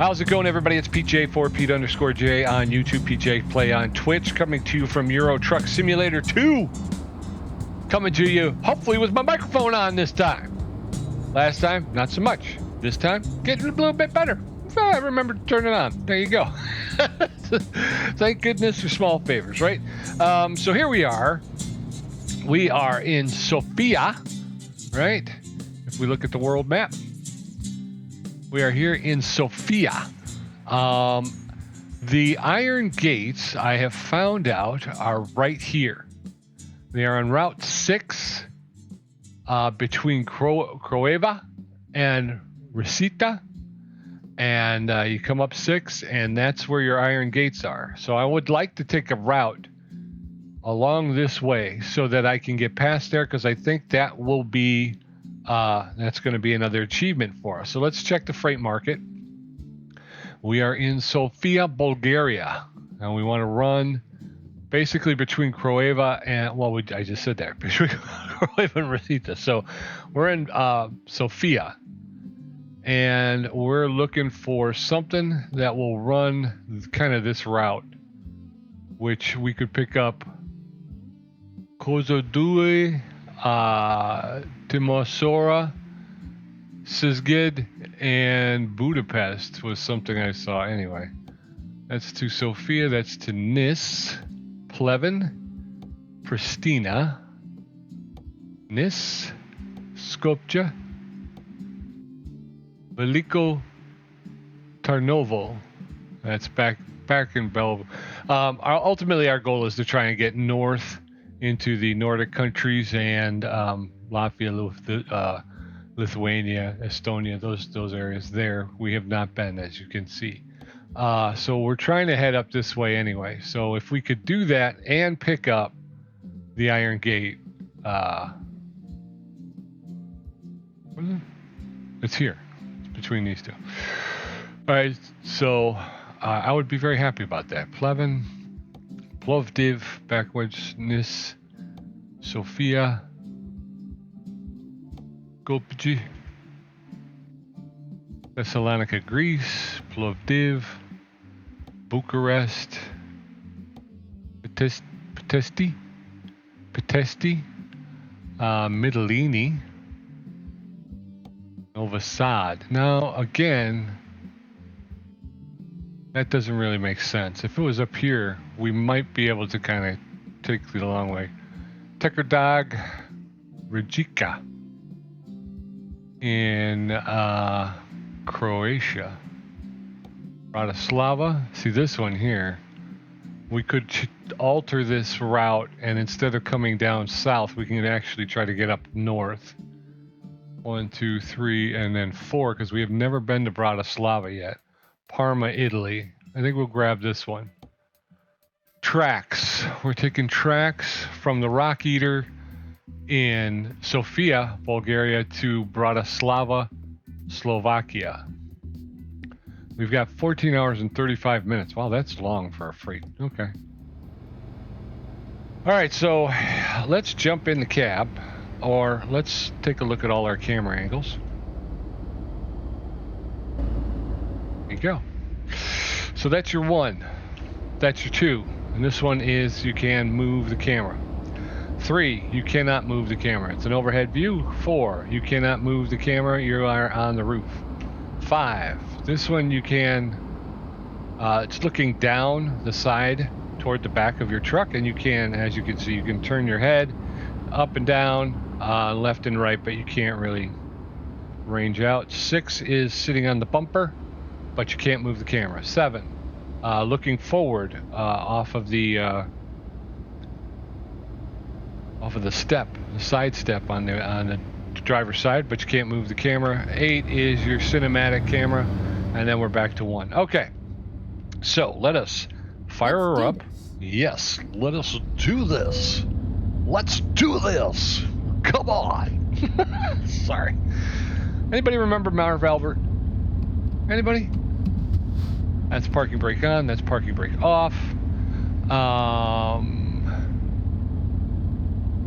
How's it going, everybody? It's PJ4Pete_J on YouTube, PJ Play on Twitch, coming to you from Euro Truck Simulator 2. Coming to you, hopefully, with my microphone on this time. Last time, not so much. This time, getting a little bit better. I remember to turn it on. There you go. Thank goodness for small favors, right? So here we are. We are in Sofia, right? If we look at the world map. We are here in Sofia. The iron gates, I have found out, are right here. They are on Route 6 between Craiova and Risita. And you come up 6, and that's where your iron gates are. So I would like to take a route along this way so that I can get past there, because I think that will be... that's going to be another achievement for us. So let's check the freight market. We are in Sofia, Bulgaria, and we want to run basically between Craiova and, well, I just said that, between Craiova and Risita. So we're in Sofia, and we're looking for something that will run kind of this route, which we could pick up Kozloduy, Timisoara, Szeged, and Budapest was something I saw. Anyway, that's to Sofia, that's to Nis, Pleven, Pristina, Nis, Skopje, Veliko Tarnovo. That's back in Belgium. Ultimately, our goal is to try and get north into the Nordic countries and Latvia, Lithuania, Estonia, those areas there. We have not been, as you can see. So we're trying to head up this way anyway. So if we could do that and pick up the Iron Gate, it's here. It's between these two. All right, so I would be very happy about that. Pleven, Plovdiv, backwards, Nis, Sofia, Skopje, Thessalonica, Greece, Plovdiv, Bucharest, Pitești, Mytilene, Novi Sad. Now, again, that doesn't really make sense. If it was up here, we might be able to kind of take the long way. Tekodog, Rijeka in Croatia. Bratislava. See this one here. We could alter this route, and instead of coming down south, we can actually try to get up north. 1, 2, 3, and then 4, because we have never been to Bratislava yet. Parma, Italy. I think we'll grab this one. Tracks. We're taking tracks from the Rock Eater in Sofia, Bulgaria, to Bratislava, Slovakia. We've got 14 hours and 35 minutes. Wow, that's long for a freight. Okay. All right, so let's jump in the cab, or let's take a look at all our camera angles. There you go. So that's your 1. That's your 2. And this one is you can move the camera. 3, you cannot move the camera. It's an overhead view. 4, you cannot move the camera. You are on the roof. 5, this one you can, it's looking down the side toward the back of your truck, and you can, as you can see, you can turn your head up and down, left and right, but you can't really range out. 6 is sitting on the bumper, but you can't move the camera. 7, looking forward off of the step, the side step on the driver's side, but you can't move the camera. 8 is your cinematic camera, and then we're back to 1. Okay, so let us fire her up. Yes, let us do this. Let's do this. Come on. Sorry. Anybody remember Marv Albert? Anybody? That's parking brake on. That's parking brake off. I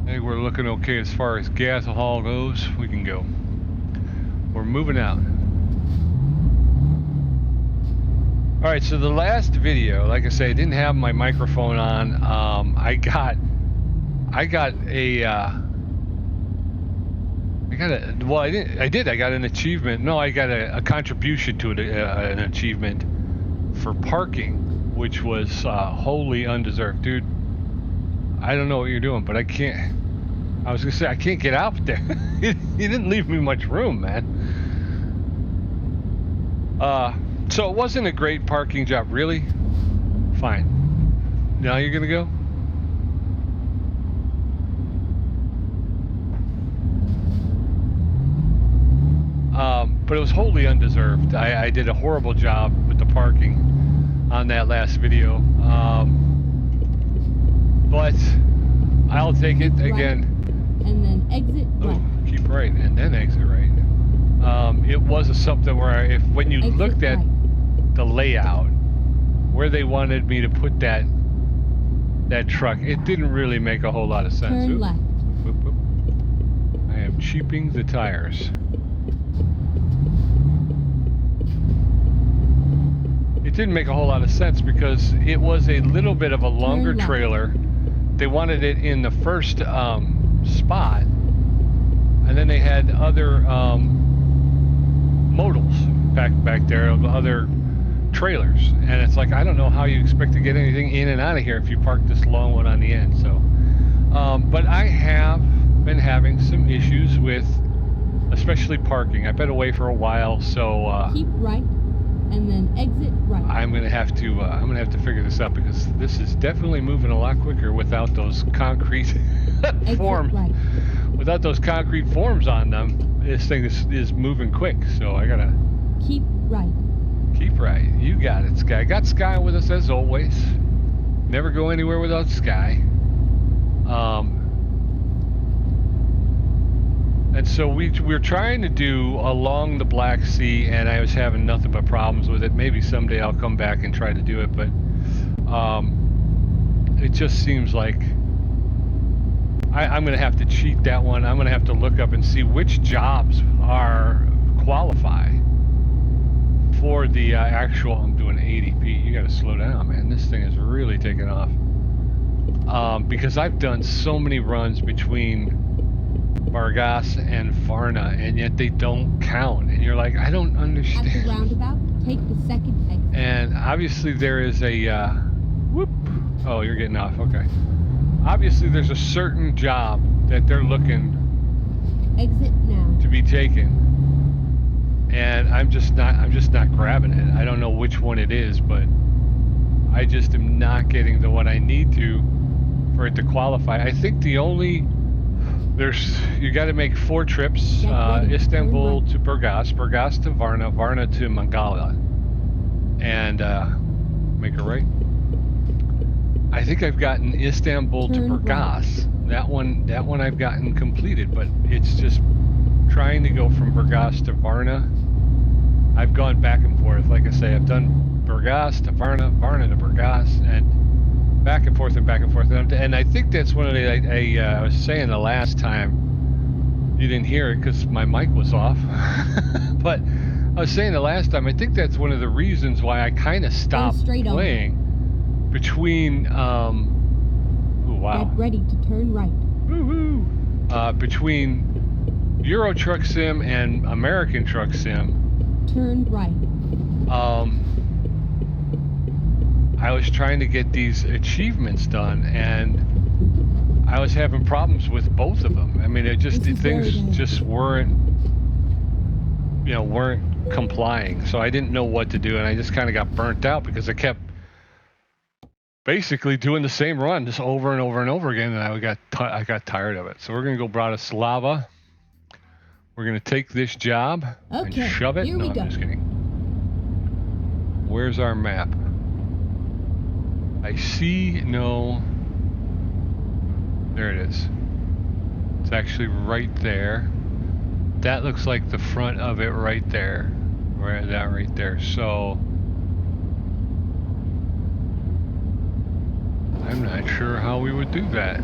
think we're looking okay as far as gas haul goes. We can go. We're moving out. All right, so the last video, like I say, I didn't have my microphone on. I got well, I got an achievement. No, I got a contribution to it, an achievement for parking, which was wholly undeserved. Dude, I don't know what you're doing, but I was gonna say, I can't get out there. You didn't leave me much room, man. So it wasn't a great parking job, really? Fine. Now you're gonna go? But it was wholly undeserved. I did a horrible job with the parking on that last video. But I'll take it again. And then exit right. Keep right and then exit right. It was something where when you looked at the layout, where they wanted me to put that truck, it didn't really make a whole lot of sense. Turn left. Whoop, whoop. I am cheaping the tires. It didn't make a whole lot of sense because it was a little bit of a longer trailer. They wanted it in the first spot, and then they had other modals back there, other trailers, and it's like, I don't know how you expect to get anything in and out of here if you park this long one on the end. So but I have been having some issues with especially parking. I've been away for a while, so keep right and then exit right. I'm gonna have to figure this out because this is definitely moving a lot quicker without those concrete forms. Right. Without those concrete forms on them, this thing is moving quick. So I gotta keep right. Keep right. You got it, Sky. Got Sky with us as always. Never go anywhere without Sky. And so we're trying to do along the Black Sea, and I was having nothing but problems with it. Maybe someday I'll come back and try to do it, but it just seems like I'm going to have to cheat that one. I'm going to have to look up and see which jobs qualify for the actual. I'm doing 80p. You got to slow down, man. This thing is really taking off. Because I've done so many runs between Burgas and Varna, and yet they don't count. And you're like, I don't understand. At the roundabout, take the second exit. And obviously there is a whoop. Oh, you're getting off. Okay. Obviously there's a certain job that they're looking exit now to be taken. And I'm just not grabbing it. I don't know which one it is, but I just am not getting the one I need to for it to qualify. I think the only you got to make 4 trips, Istanbul to Burgas, Burgas to Varna, Varna to Mangala, and make a right. I think I've gotten Istanbul to Burgas. That one I've gotten completed, but it's just trying to go from Burgas to Varna. I've gone back and forth. Like I say, I've done Burgas to Varna, Varna to Burgas, and back and forth and back and forth. And I think that's one of the, I was saying the last time, you didn't hear it because my mic was off, but I was saying the last time, I think that's one of the reasons why I kind of stopped playing between, oh wow. Get ready to turn right. Woo-hoo. Between Euro Truck Sim and American Truck Sim. Turn right. I was trying to get these achievements done, and I was having problems with both of them. I mean, things just weren't complying. So I didn't know what to do, and I just kind of got burnt out because I kept basically doing the same run just over and over and over again, and I got tired of it. So we're gonna go Bratislava. We're gonna take this job and shove it. No, I'm just kidding. Where's our map? I see no. There it is. It's actually right there. That looks like the front of it right there. That right there. So I'm not sure how we would do that.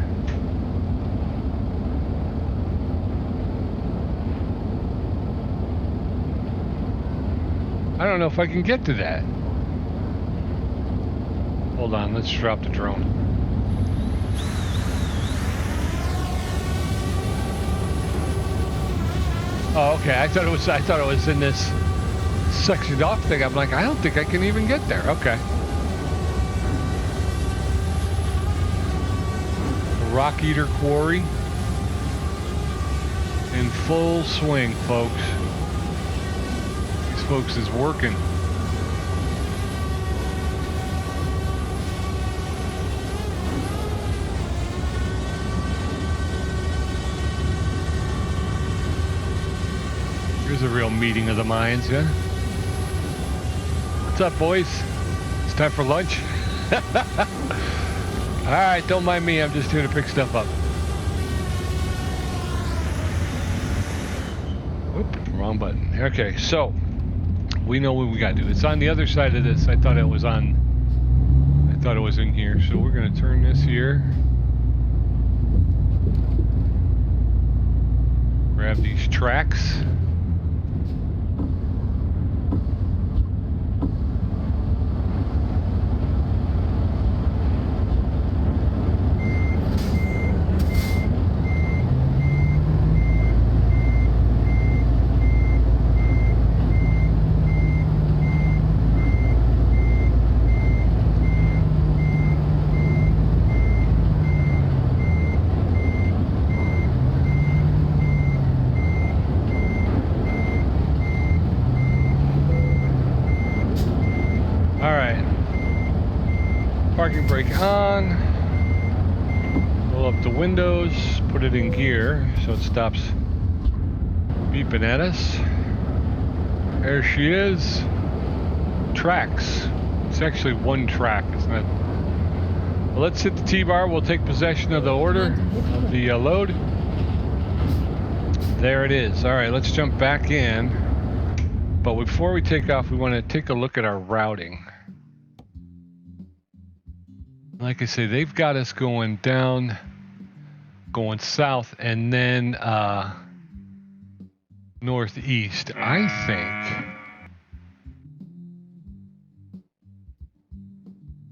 I don't know if I can get to that. Hold on, let's drop the drone. Oh, okay. I thought it was in this sectioned off thing. I'm like, I don't think I can even get there. Okay. The Rock Eater Quarry in full swing, folks. These folks is working. Here's a real meeting of the minds, yeah? What's up, boys? It's time for lunch. All right, don't mind me. I'm just here to pick stuff up. Oop, wrong button. Okay, so we know what we got to do. It's on the other side of this. I thought it was in here. So we're going to turn this here. Grab these tracks. Parking brake on. Roll up the windows, put it in gear so it stops beeping at us. There she is. Tracks. It's actually one track. It's not. Well, let's hit the T-bar. We'll take possession of the order of the load. There it is. All right, let's jump back in. But before we take off, we want to take a look at our routing. Like I say, they've got us going down, going south, and then northeast. I think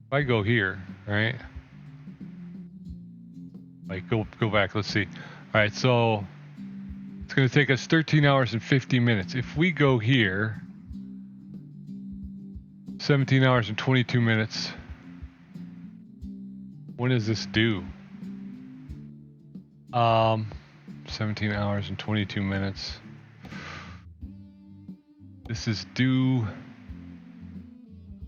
if I go here, right? Like go back. Let's see. All right, so it's going to take us 13 hours and 50 minutes. If we go here, 17 hours and 22 minutes. When does this due? 17 hours and 22 minutes. This is due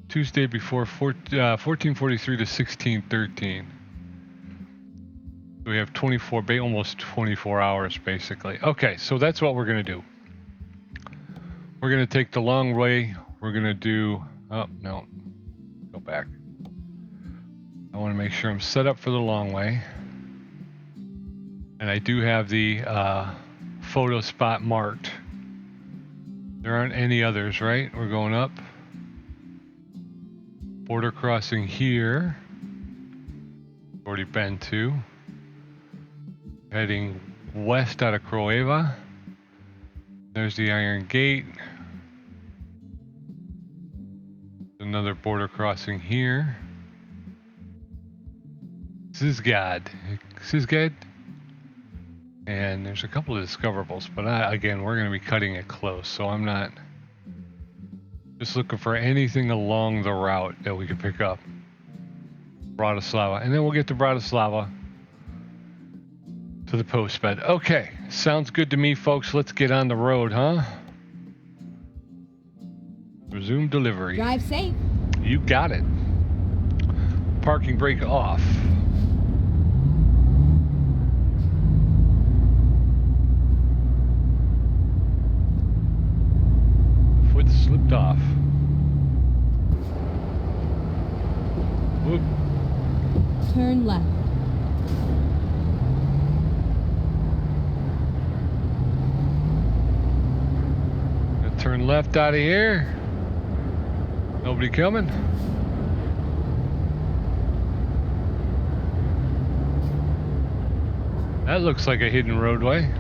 Tuesday before 1443 to 1613. We have 24, almost 24 hours basically. Okay, so that's what we're gonna do. We're gonna take the long way. We're gonna do, oh no, go back. I want to make sure I'm set up for the long way. And I do have the photo spot marked. There aren't any others, right? We're going up. Border crossing here. Already been to. Heading west out of Craiova. There's the Iron Gate. Another border crossing here. Szeged. And there's a couple of discoverables, but again, we're going to be cutting it close, so I'm not just looking for anything along the route that we can pick up. Bratislava, and then we'll get to Bratislava to the post bed. Okay, sounds good to me, folks. Let's get on the road, huh? Resume delivery. Drive safe. You got it. Parking brake off. Foot slipped off. Whoop. Turn left. Gonna turn left out of here. Nobody coming. That looks like a hidden roadway.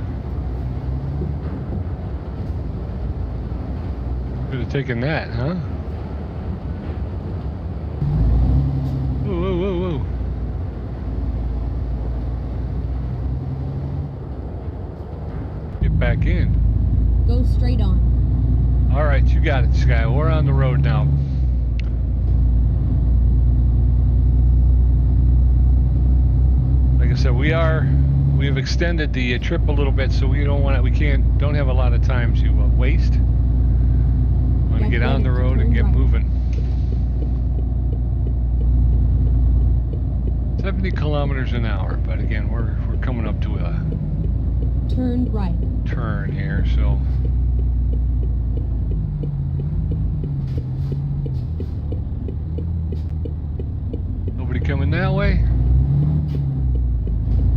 Could have taken that, huh? back in. Go straight on. All right, you got it, Sky. We're on the road now. Like I said, we have extended the trip a little bit, so we don't have a lot of time to waste. Want to get on the road and get moving. 70 kilometers an hour, but again, we're coming up to a turn right. Turn here, so nobody coming that way.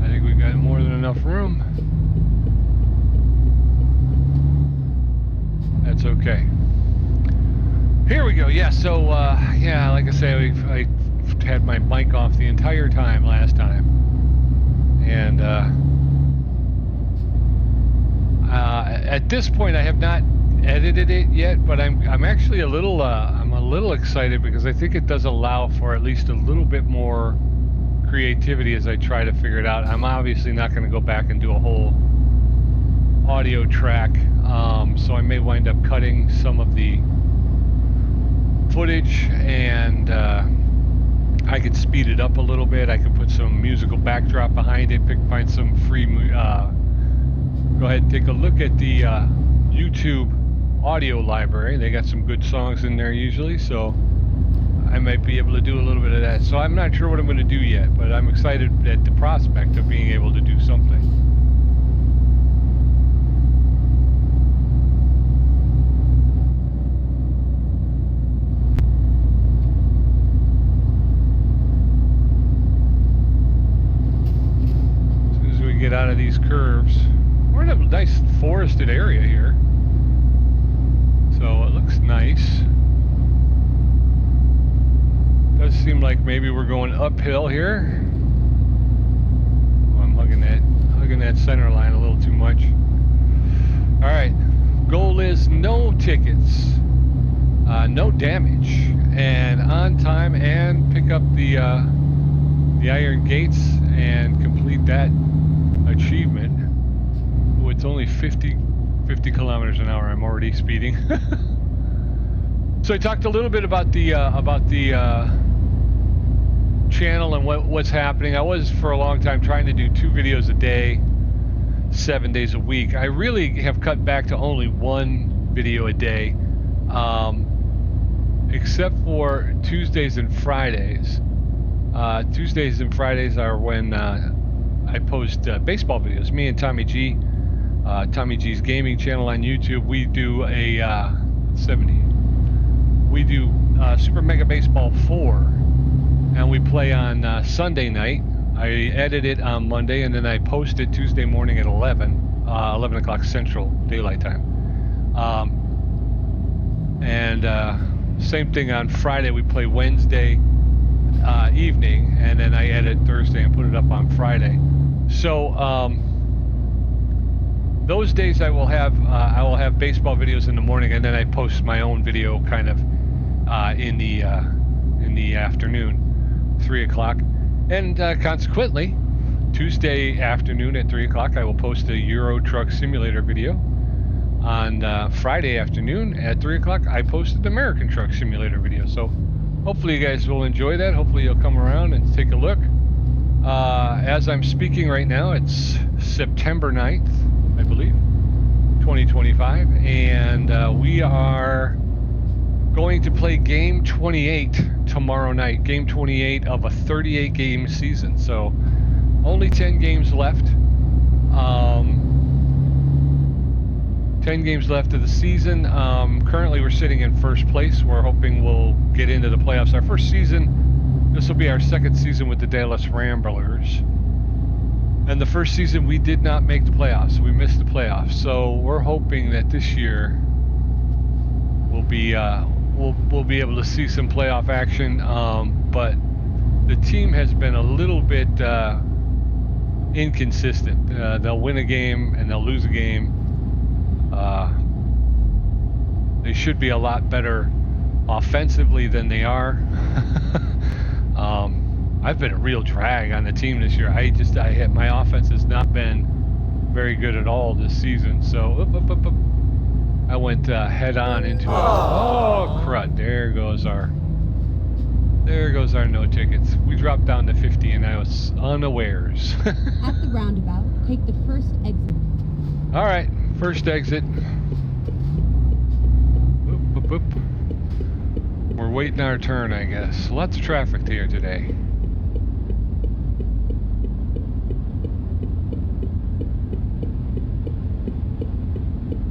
I think we've got more than enough room. That's okay. Here we go. Yeah, so yeah, like I say, I had my mic off the entire time last time, and at this point I have not edited it yet, but I'm actually a little excited because I think it does allow for at least a little bit more creativity as I try to figure it out. I'm obviously not going to go back and do a whole audio track, so I may wind up cutting some of the footage, and I could speed it up a little bit. I could put some musical backdrop behind it, find some free go ahead and take a look at the YouTube audio library. They got some good songs in there usually, so I might be able to do a little bit of that. So I'm not sure what I'm going to do yet, but I'm excited at the prospect of being able to do something. As soon as we get out of these curves, we're in a nice forested area here, so it looks nice. Does seem like maybe we're going uphill here. Oh, I'm hugging that center line a little too much. All right, goal is no tickets, no damage, and on time, and pick up the iron gates and complete that achievement. Oh, it's only 50 kilometers an hour. I'm already speeding. So I talked a little bit about the channel and what's happening. I was for a long time trying to do 2 videos a day, 7 days a week. I really have cut back to only 1 video a day, except for Tuesdays and Fridays. Tuesdays and Fridays are when I post baseball videos. Me and Tommy G, Tommy G's gaming channel on YouTube. We do a 70. We do Super Mega Baseball 4, and we play on Sunday night. I edit it on Monday, and then I post it Tuesday morning at 11 o'clock Central Daylight Time. And same thing on Friday. We play Wednesday evening, and then I edit Thursday and put it up on Friday. So those days I will have baseball videos in the morning, and then I post my own video kind of in the afternoon, 3 o'clock, and consequently, Tuesday afternoon at 3 o'clock, I will post a Euro Truck Simulator video. On Friday afternoon at 3 o'clock, I posted the American Truck Simulator video. So hopefully you guys will enjoy that. Hopefully you'll come around and take a look. As I'm speaking right now, it's September 9th, I believe, 2025, and we are going to play game 28 tomorrow night. Game 28 of a 38 game season. So only 10 games left. 10 games left of the season. Currently we're sitting in first place. We're hoping we'll get into the playoffs. Our first season, this will be our second season with the Dallas Ramblers. And the first season we did not make the playoffs. We missed the playoffs. So we're hoping that this year we'll be able to see some playoff action, but the team has been a little bit inconsistent. They'll win a game and they'll lose a game. They should be a lot better offensively than they are. I've been a real drag on the team this year. My offense has not been very good at all this season. So up. I went head on into it. Oh crud! There goes our no tickets. We dropped down to 50, and I was unawares. At the roundabout, take the first exit. All right, first exit. Oop. We're waiting our turn, I guess. Lots of traffic here today.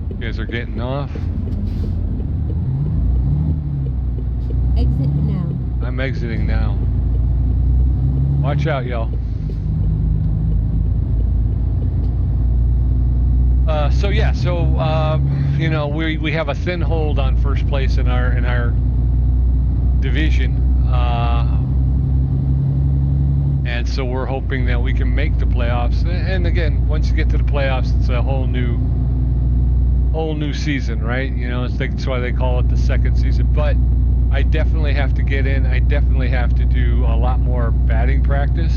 You guys are getting off. Exit now. I'm exiting now. Watch out, y'all. You know, we have a thin hold on first place in our division, and so we're hoping that we can make the playoffs. And again, once you get to the playoffs, it's a whole new season, right? You know, that's why they call it the second season. But I definitely have to get in. I definitely have to do a lot more batting practice,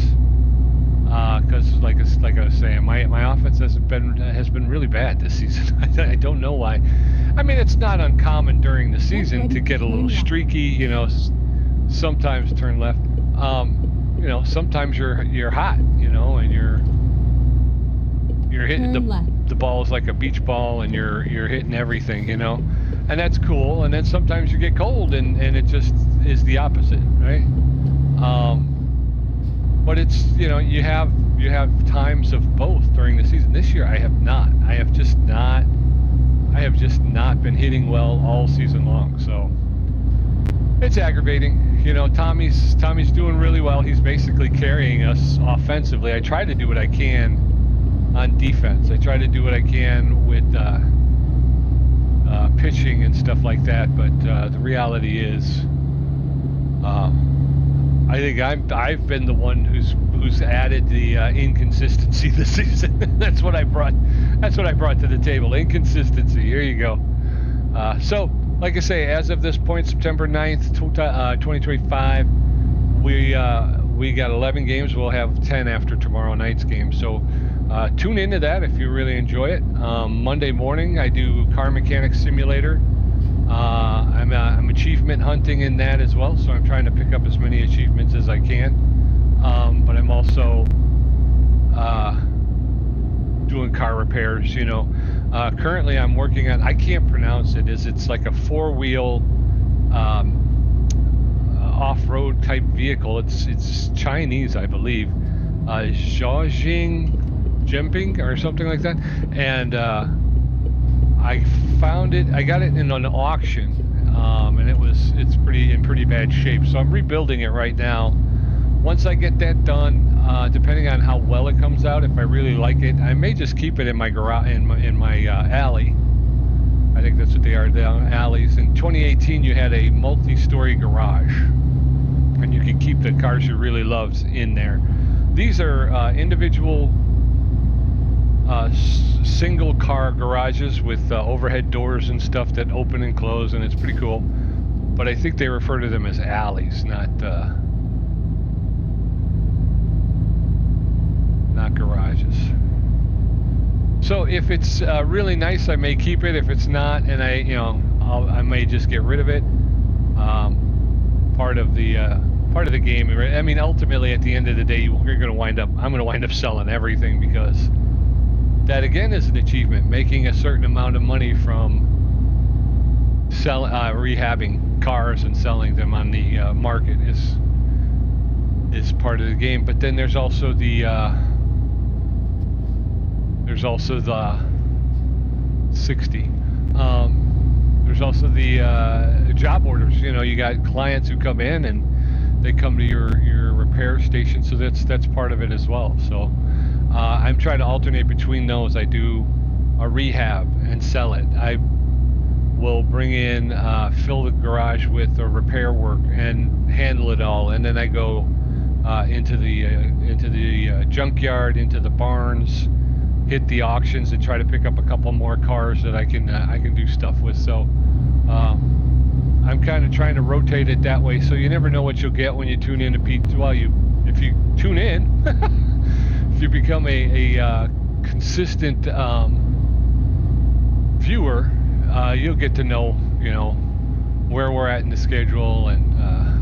because like I was saying, my offense has been really bad this season. I don't know why. I mean, it's not uncommon during the season to get a little streaky. You know, sometimes turn left. You know, sometimes you're hot. You know, and you're hitting the ball is like a beach ball, and you're hitting everything. You know, and that's cool. And then sometimes you get cold, and it just is the opposite, right? But it's, you know, you have times of both during the season. This year I have not. I have just not been hitting well all season long. So it's aggravating. You know, Tommy's doing really well. He's basically carrying us offensively. I try to do what I can on defense. I try to do what I can with pitching and stuff like that. But the reality is, I think I've been the one who's added the inconsistency this season. That's what I brought to the table. Inconsistency. Here you go. So, like I say, as of this point, September 9th, 2025, we got 11 games. We'll have 10 after tomorrow night's game. So tune into that if you really enjoy it. Monday morning, I do Car Mechanics Simulator. I'm achievement hunting in that as well, so I'm trying to pick up as many achievements as I can. But I'm also doing car repairs. You know, currently I'm working on. I can't pronounce it. It's like a four-wheel off-road type vehicle. It's Chinese, I believe. Jimping or something like that, and I found it. I got it in an auction, and it's in pretty bad shape. So I'm rebuilding it right now. Once I get that done, depending on how well it comes out, if I really like it, I may just keep it in my garage, in my alley. I think that's what they are, the alleys. In 2018, you had a multi-story garage, and you could keep the cars you really loved in there. These are individual single car garages with overhead doors and stuff that open and close, and it's pretty cool. But I think they refer to them as alleys, not garages. So if it's really nice, I may keep it. If it's not, and I may just get rid of it. Part of the game. I mean, ultimately, at the end of the day, I'm going to wind up selling everything, because that again is an achievement. Making a certain amount of money from rehabbing cars and selling them on the market is part of the game. But then there's also the 60. There's also the job orders. You know, you got clients who come in and they come to your repair station, so that's part of it as well. So I'm trying to alternate between those. I do a rehab and sell it. I will bring in, fill the garage with repair work and handle it all, and then I go into the junkyard, into the barns, hit the auctions, and try to pick up a couple more cars that I can do stuff with. So I'm kind of trying to rotate it that way, so you never know what you'll get when you tune in to Pete. Well, if you tune in, if you become a consistent viewer, you'll get to know, where we're at in the schedule, and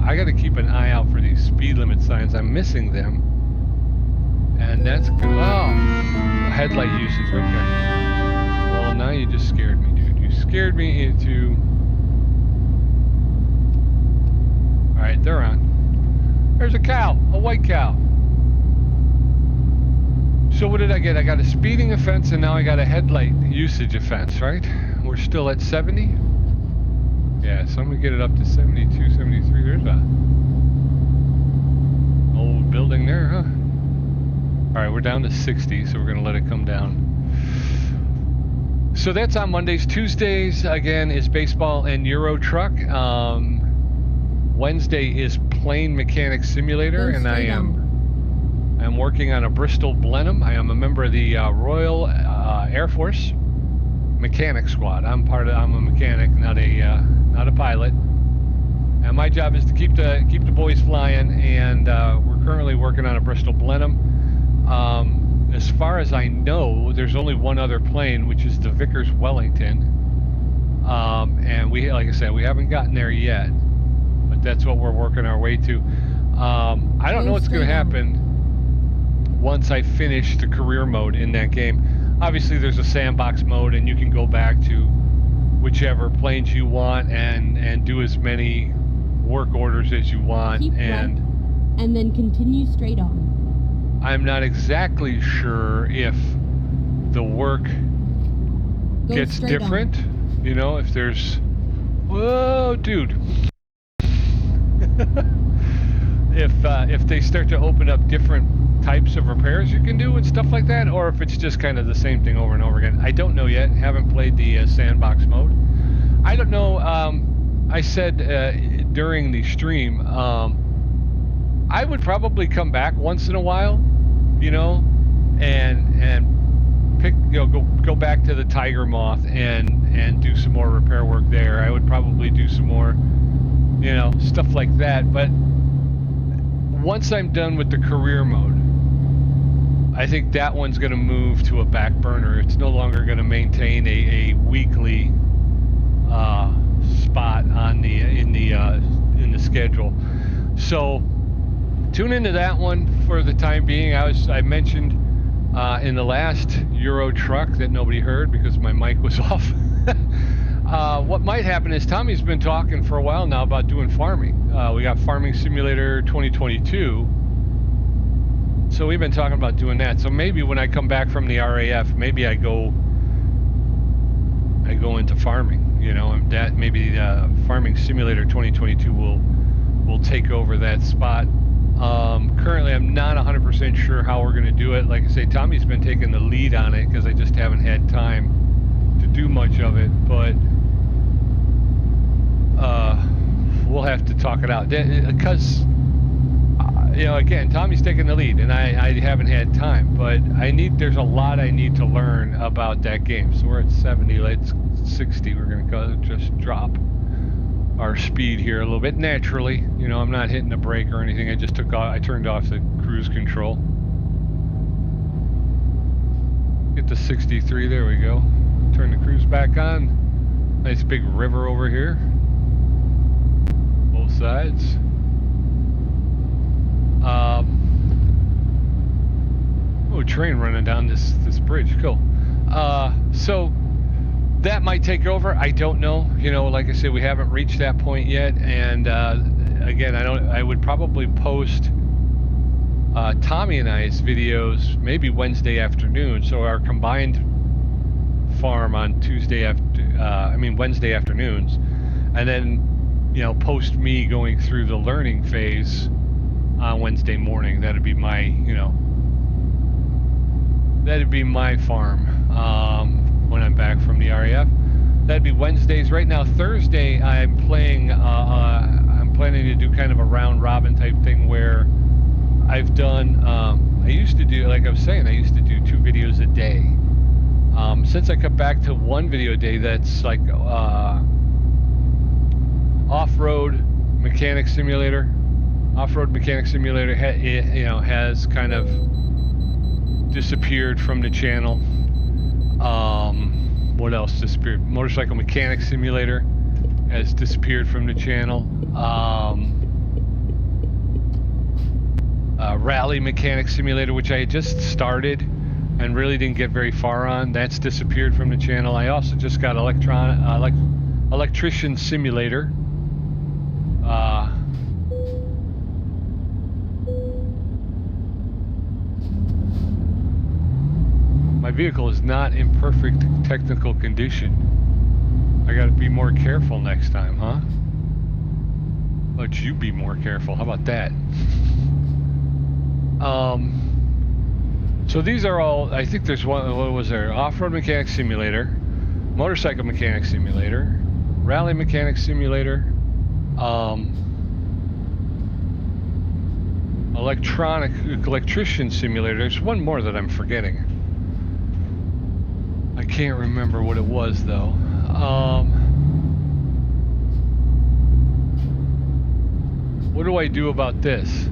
I got to keep an eye out for these speed limit signs. I'm missing them, and that's good. Oh, headlight usage. Okay. Well, now you just scared me, dude. You scared me into. All right, they're on. There's a cow, a white cow. So what did I get? I got a speeding offense, and now I got a headlight usage offense, right? We're still at 70? Yeah, so I'm gonna get it up to 72, 73. There's a old building there, huh? All right, we're down to 60, so we're gonna let it come down. So that's on Mondays. Tuesdays, again, is baseball and Euro Truck. Wednesday is Plane Mechanic Simulator, and I'm working on a Bristol Blenheim. I am a member of the Royal Air Force Mechanic Squad. I'm a mechanic, not a pilot. And my job is to keep the boys flying. And we're currently working on a Bristol Blenheim. As far as I know, there's only one other plane, which is the Vickers Wellington. And like I said, we haven't gotten there yet, but that's what we're working our way to. I don't know what's going to happen once I finish the career mode in that game. Obviously there's a sandbox mode, and you can go back to whichever planes you want and do as many work orders as you want. Keep right, and then continue straight on. I'm not exactly sure if the work gets different, if there's, whoa, dude. If they start to open up different types of repairs you can do and stuff like that, or if it's just kind of the same thing over and over again. I don't know yet. Haven't played the sandbox mode. I don't know. I said during the stream, I would probably come back once in a while, and pick, go back to the Tiger Moth and do some more repair work there. I would probably do some more, stuff like that. But once I'm done with the career mode, I think that one's going to move to a back burner. It's no longer going to maintain a weekly spot on in the schedule. So tune into that one for the time being. I mentioned in the last Euro Truck that nobody heard because my mic was off. What might happen is Tommy's been talking for a while now about doing farming. We got Farming Simulator 2022. So we've been talking about doing that. So maybe when I come back from the RAF, maybe I go into farming, and that maybe Farming Simulator 2022 will take over that spot. Currently I'm not 100% sure how we're going to do it. Like I say, Tommy's been taking the lead on it because I just haven't had time to do much of it, but we'll have to talk it out because again, Tommy's taking the lead, and I haven't had time, but there's a lot I need to learn about that game. So we're at 70, let's 60. We're gonna just drop our speed here a little bit naturally. I'm not hitting the brake or anything. I just I turned off the cruise control. Get to 63, there we go. Turn the cruise back on. Nice big river over here. Both sides. Train running down this bridge. Cool. So that might take over. I don't know. Like I said, we haven't reached that point yet. And again, I would probably post Tommy and I's videos maybe Wednesday afternoon. So our combined farm on Wednesday afternoons, and then post me going through the learning phase on Wednesday morning. That'd be my farm when I'm back from the RAF. That'd be Wednesdays. Right now, Thursday, I'm planning to do kind of a round robin type thing where I've done. I used to do, like I was saying, I used to do 2 videos a day. Since I cut back to 1 video a day, that's like off-road mechanic simulator. Off-road mechanic simulator has kind of disappeared from the channel. What else disappeared? Motorcycle Mechanic Simulator has disappeared from the channel. Rally Mechanic Simulator, which I had just started and really didn't get very far on, that's disappeared from the channel. I also just got Electrician Simulator. My vehicle is not in perfect technical condition. I gotta be more careful next time, huh? Let you be more careful. How about that? So these are all, I think there's one, what was there? Off-Road Mechanic Simulator, Motorcycle Mechanic Simulator, Rally Mechanic Simulator, Electrician Simulator. There's one more that I'm forgetting. I can't remember what it was though. What do I do about this?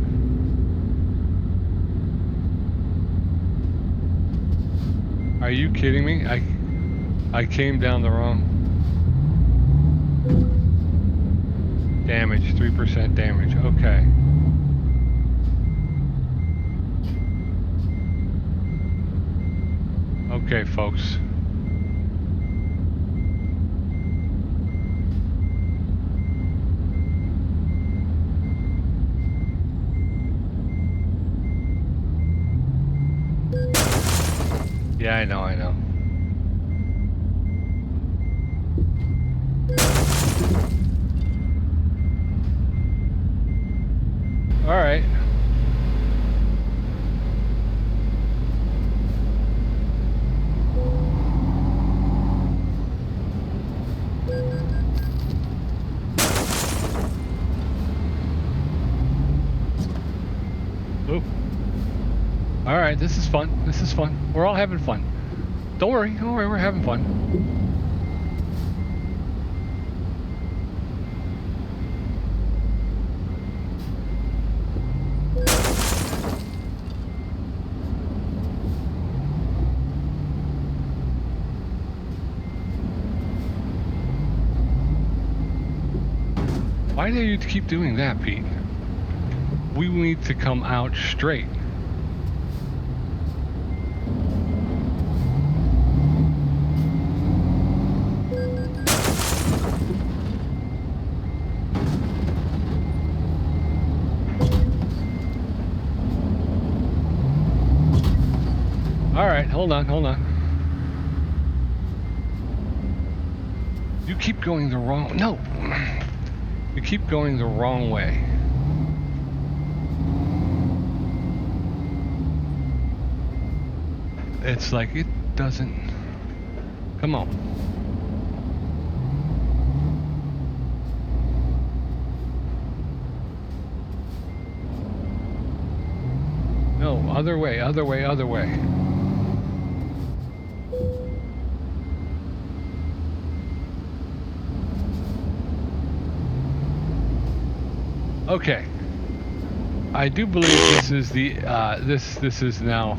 Are you kidding me? I came down the wrong. Damage, 3% damage. Okay. Okay, folks. Yeah, I know. All right. Oop. All right, this is fun. We're all having fun. Don't worry, we're having fun. Why do you keep doing that, Pete? We need to come out straight. All right, hold on. You keep going the wrong... No! You keep going the wrong way. It's like it doesn't... Come on. No, other way. Okay. I do believe this is the this is now.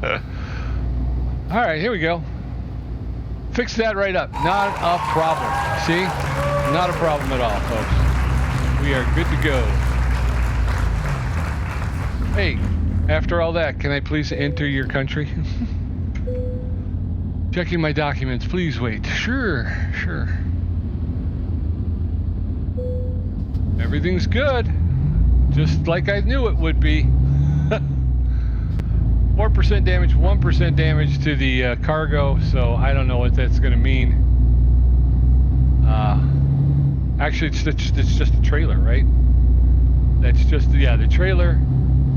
All right, here we go. Fix that right up. Not a problem. See? Not a problem at all, folks. We are good to go. Hey, after all that, can I please enter your country? Checking my documents. Please wait. Sure. Everything's good. Just like I knew it would be. 4% damage, 1% damage to the cargo, so I don't know what that's going to mean. Actually, it's just a trailer, right? That's just, yeah, the trailer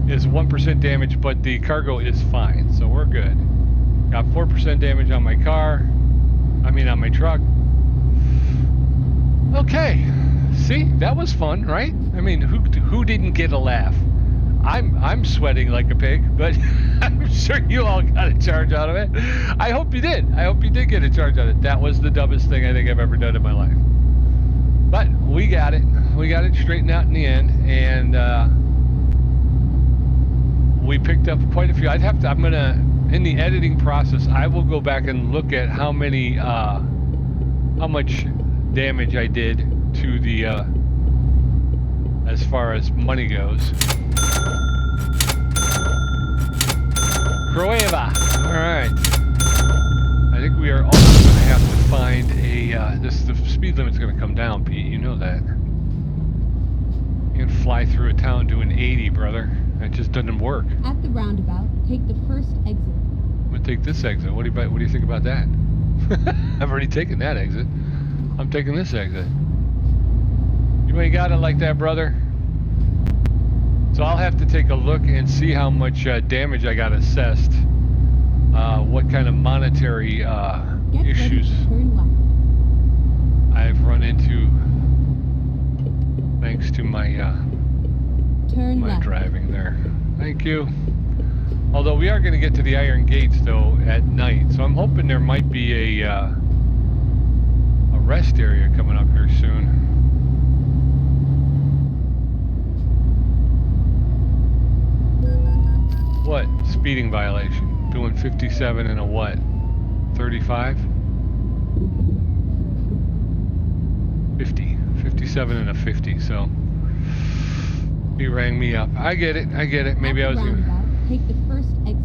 is 1% damage, but the cargo is fine, so we're good. Got 4% damage on my car. I mean, on my truck. Okay. See, that was fun, right? I mean, who didn't get a laugh? I'm sweating like a pig, but I'm sure you all got a charge out of it. I hope you did. I hope you did get a charge out of it. That was the dumbest thing I think I've ever done in my life. But we got it. We got it straightened out in the end, and we picked up quite a few. I'm gonna, in the editing process, I will go back and look at how much damage I did to the, as far as money goes. Croeva. All right. I think we are also going to have to find the speed limit's going to come down, Pete. You know that. You can fly through a town doing 80, brother. It just doesn't work. At the roundabout, take the first exit. I'm going to take this exit. What do you think about that? I've already taken that exit. I'm taking this exit. You ain't got it like that, brother. So I'll have to take a look and see how much damage I got assessed. What kind of monetary issues I've run into thanks to my driving there. Thank you. Although we are going to get to the Iron Gates though at night, so I'm hoping there might be a rest area coming up here soon. What? Speeding violation. Doing 57 and a what? 35? 50. 57 and a 50, so he rang me up. I get it. Maybe I was even, take the first exit.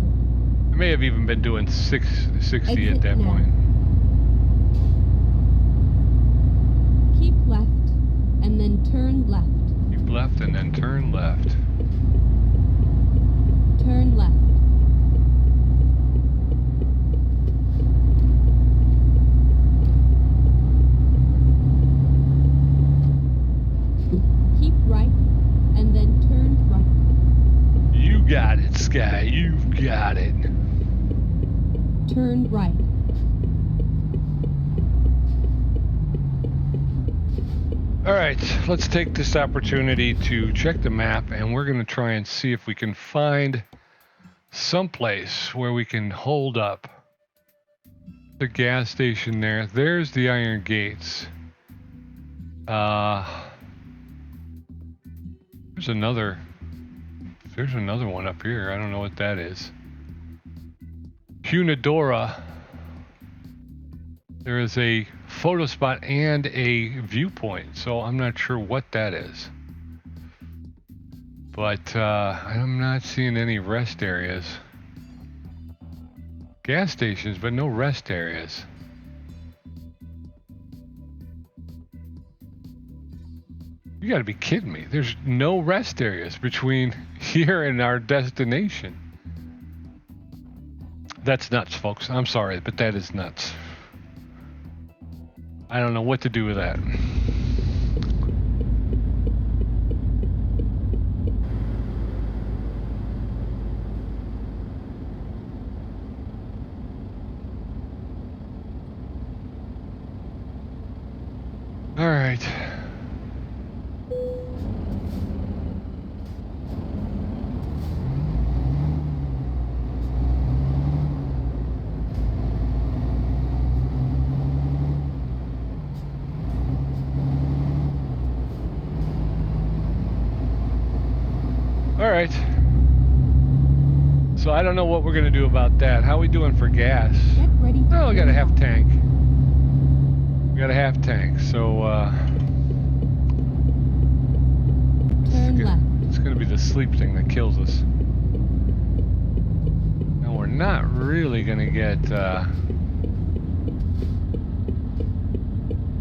I may have even been doing 60 exit at that point. Keep left and then turn left. Keep left and then turn left. Turn left. Keep right and then turn right. You got it, Sky. You've got it. Turn right. All right, let's take this opportunity to check the map, and we're going to try and see if we can find someplace where we can hold up. The gas station there. There's the Iron Gates. There's another one up here. I don't know what that is. Punadora. There is a photo spot and a viewpoint, so I'm not sure what that is. But I'm not seeing any rest areas. Gas stations, but no rest areas. You gotta be kidding me. There's no rest areas between here and our destination. That's nuts, folks. I'm sorry, but that is nuts. I don't know what to do with that. All right. All right. So I don't know what we're going to do about that. How are we doing for gas? Get ready to Oh, we got a half turn tank. We got a half tank. So left. it's going to be the sleep thing that kills us. Now we're not really going to get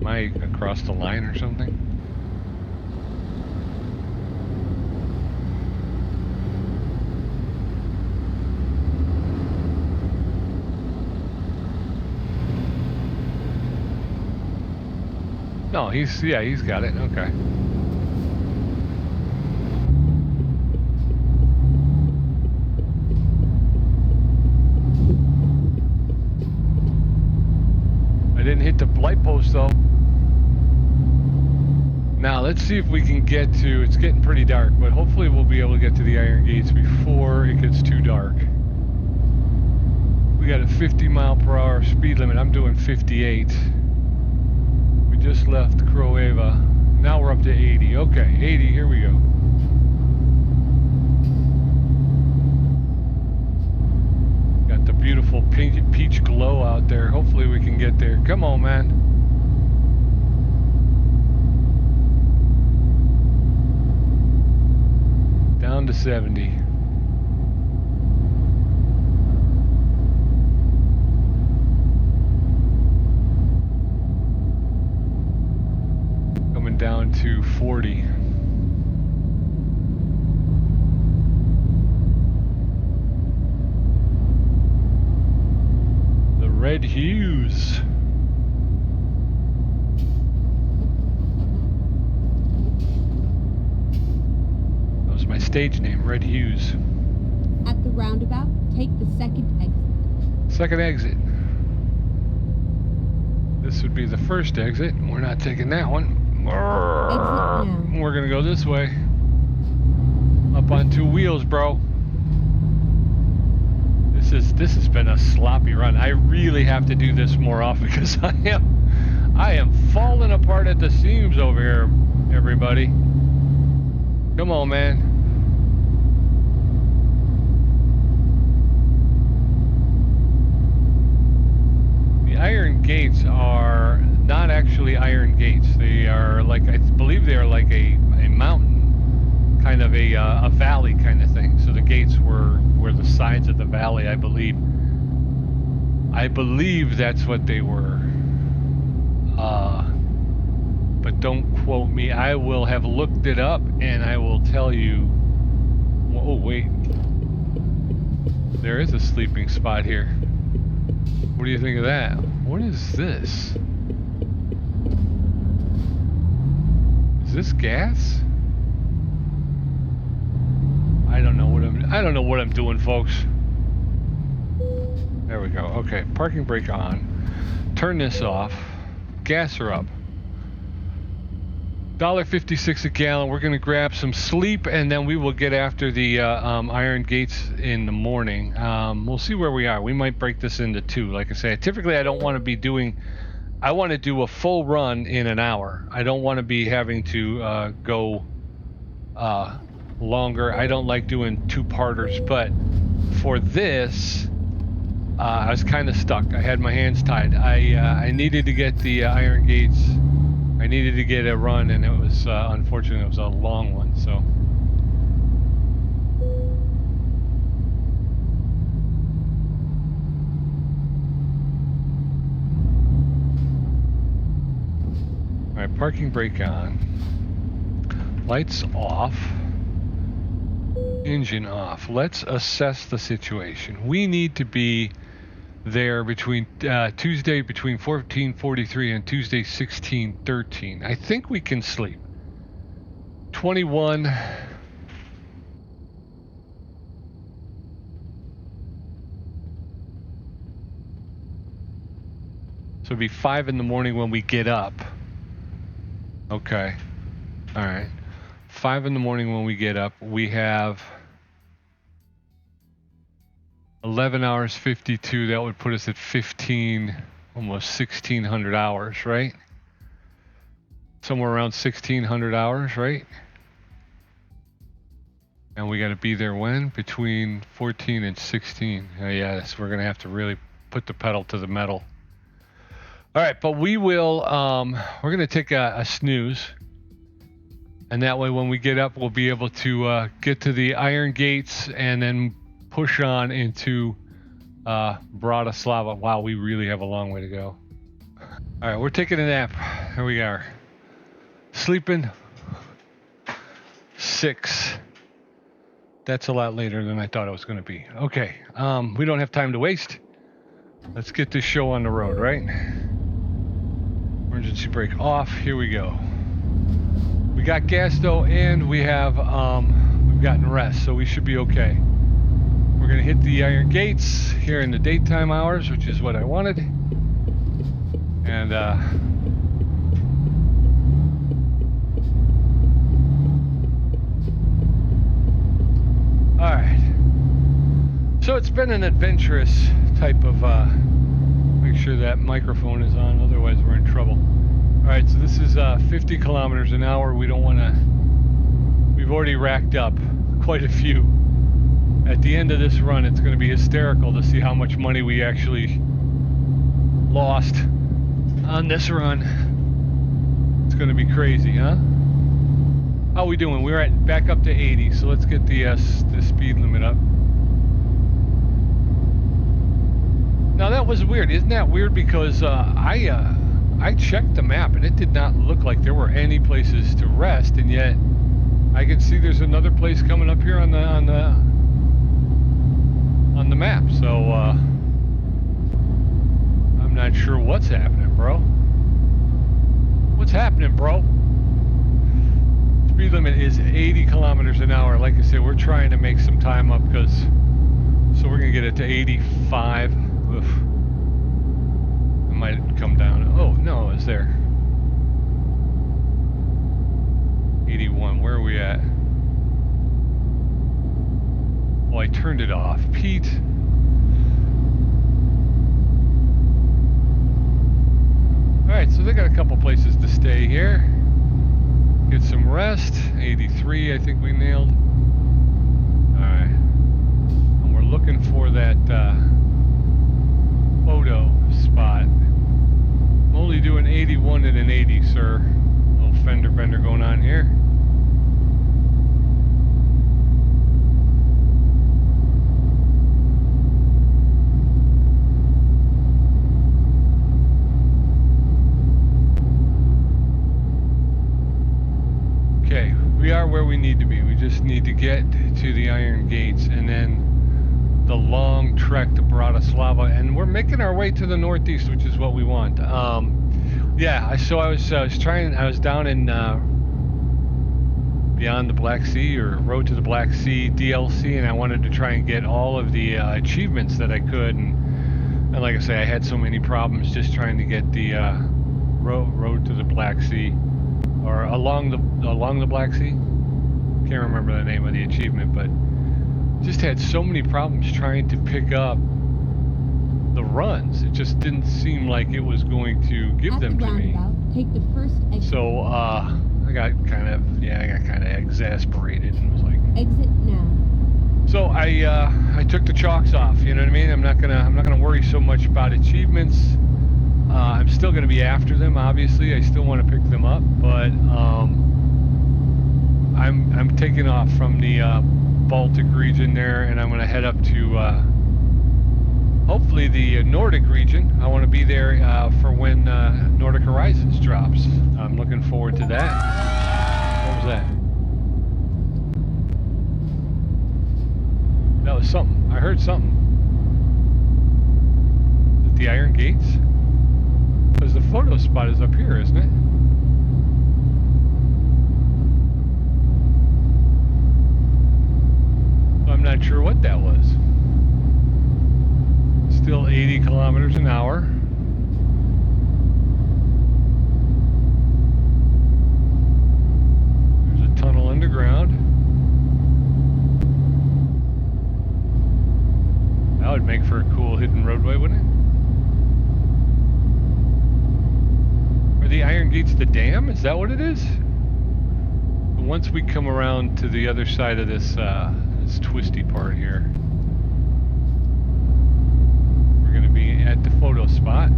Mike across the line or something. No, he's got it. Okay. I didn't hit the light post though. Now let's see if we can get to, it's getting pretty dark, but hopefully we'll be able to get to the Iron Gates before it gets too dark. We got a 50-mile-per-hour speed limit. I'm doing 58. Just left Croeva. Now we're up to 80. Okay, 80, here we go. beautiful peach glow out there. Hopefully we can get there. Come on, man. Down to 70. Coming down to 40. The Red Hues. That was my stage name, Red Hues. At the roundabout, take the second exit. Second exit. This would be the first exit. We're not taking that one. Exit now. We're gonna go this way. Up on two wheels, bro. This has been a sloppy run. I really have to do this more often because I am falling apart at the seams over here, everybody. Come on, man. The iron gates are not actually iron gates. They are like, I believe they are like a mountain, kind of a valley kind of thing. So the gates were the sides of the valley, I believe. I believe that's what they were. But don't quote me. I will have looked it up and I will tell you. Oh, wait. There is a sleeping spot here. What do you think of that? What is this? Is this gas? I don't know what I'm doing, folks. There we go. Okay, parking brake on. Turn this off. Gas her up. $1.56 a gallon. We're gonna grab some sleep and then we will get after the iron gates in the morning. We'll see where we are. We might break this into two. Like I say, typically I don't want to be doing. I want to do a full run in an hour. I don't want to be having to go longer. I don't like doing two-parters, but for this, I was kind of stuck. I had my hands tied. I needed to get the iron gates. I needed to get a run, and it was unfortunately it was a long one. So. All right, parking brake on. Lights off. Engine off. Let's assess the situation. We need to be there between Tuesday between 14:43 and Tuesday 16:13. I think we can sleep. 21. So it'd be 5 in the morning when we get up. Okay. All right. 5 in the morning when we get up. We have 11 hours 52. That would put us at 15, almost 1,600 hours, right? Somewhere around 1,600 hours, right? And we got to be there when? Between 14 and 16. Yes, we're going to have to really put the pedal to the metal. All right, but we will, we're going to take a snooze. And that way when we get up, we'll be able to get to the iron gates and then push on into Bratislava. Wow, we really have a long way to go. All right, we're taking a nap. Here we are. Sleeping 6. That's a lot later than I thought it was going to be. Okay, we don't have time to waste. Let's get this show on the road, right? Emergency brake off. Here we go. We got gas though, and we have we've gotten rest, so we should be okay. We're gonna hit the iron gates here in the daytime hours, which is what I wanted. And all right. So it's been an adventurous type of. Make sure that microphone is on, otherwise we're in trouble. All right, so this is 50 kilometers an hour. We don't want to. We've already racked up quite a few At the end of this run, it's going to be hysterical to see how much money we actually lost on this run. It's going to be crazy, huh? How we doing? We're at back up to 80, so let's get the speed limit up. Now that was weird. Isn't that weird? Because I checked the map and it did not look like there were any places to rest, and yet I can see there's another place coming up here on the map. So I'm not sure what's happening, bro. What's happening, bro? Speed limit is 80 kilometers an hour. Like I said, we're trying to make some time up because so we're gonna get it to 85. Oof. It might come down. Oh no, it's there. 81. Where are we at? Oh, I turned it off. Pete. Alright, so they got a couple places to stay here. Get some rest. 83, I think we nailed. Alright. And we're looking for that photo spot. I'm only doing 81 and an 80, sir. Little fender bender going on here. Okay, we are where we need to be. We just need to get to the Iron Gates and then the long trek to Bratislava, and we're making our way to the northeast, which is what we want. Yeah, so I was down in Beyond the Black Sea, or Road to the Black Sea DLC, and I wanted to try and get all of the achievements that I could, and like I say, I had so many problems just trying to get the road to the Black Sea, or along the Black Sea. Can't remember the name of the achievement, but just had so many problems trying to pick up the runs. It just didn't seem like it was going to give them to me. Take the first exit. So I got kind of exasperated and was like, Exit now. so I took the chalks off. You know what I mean? I'm not gonna worry so much about achievements. I'm still gonna be after them. Obviously, I still want to pick them up, but I'm taking off from the Baltic region there, and I'm going to head up to hopefully the Nordic region. I want to be there for when Nordic Horizons drops. I'm looking forward to that. What was that? That was something. I heard something. Is it the Iron Gates? Because the photo spot is up here, isn't it? I'm not sure what that was. Still 80 kilometers an hour. There's a tunnel underground. That would make for a cool hidden roadway, wouldn't it? Are the Iron Gates the dam? Is that what it is? Once we come around to the other side of this this twisty part here, we're going to be at the photo spot.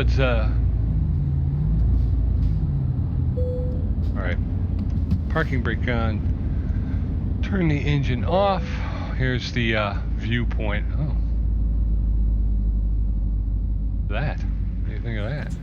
It's all right. Parking brake on. Turn the engine off. Here's the viewpoint. Oh, that. What do you think of that?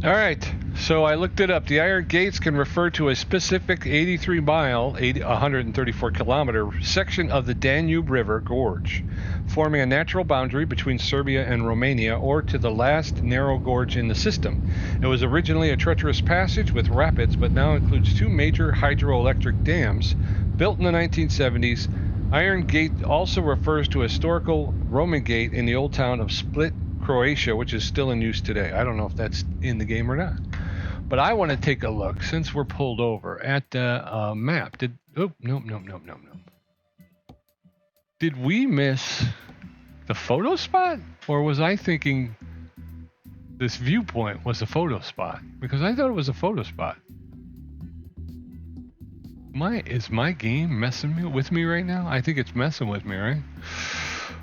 All right, so I looked it up. The iron gates can refer to a specific 83-mile, 134-kilometer section of the Danube River gorge, forming a natural boundary between Serbia and Romania, or to the last narrow gorge in the system. It was originally a treacherous passage with rapids, but now includes 2 major hydroelectric dams built in the 1970s. Iron Gate also refers to a historical Roman gate in the old town of Split, Croatia, which is still in use today. I don't know if that's in the game or not. But I want to take a look, since we're pulled over, at the map. Nope. Did we miss the photo spot? Or was I thinking this viewpoint was a photo spot? Because I thought it was a photo spot. Is my game messing with me right now? I think it's messing with me, right?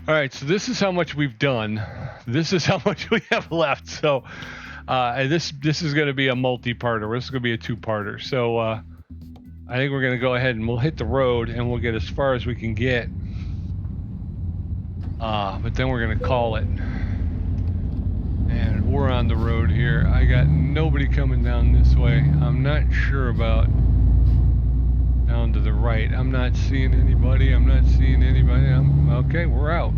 All right, so this is how much we've done. This is how much we have left. So this is going to be a multi-parter. This is going to be a 2-parter. So I think we're going to go ahead and we'll hit the road and we'll get as far as we can get. But then we're going to call it. And we're on the road here. I got nobody coming down this way. I'm not sure about down to the right. I'm not seeing anybody. Okay, we're out.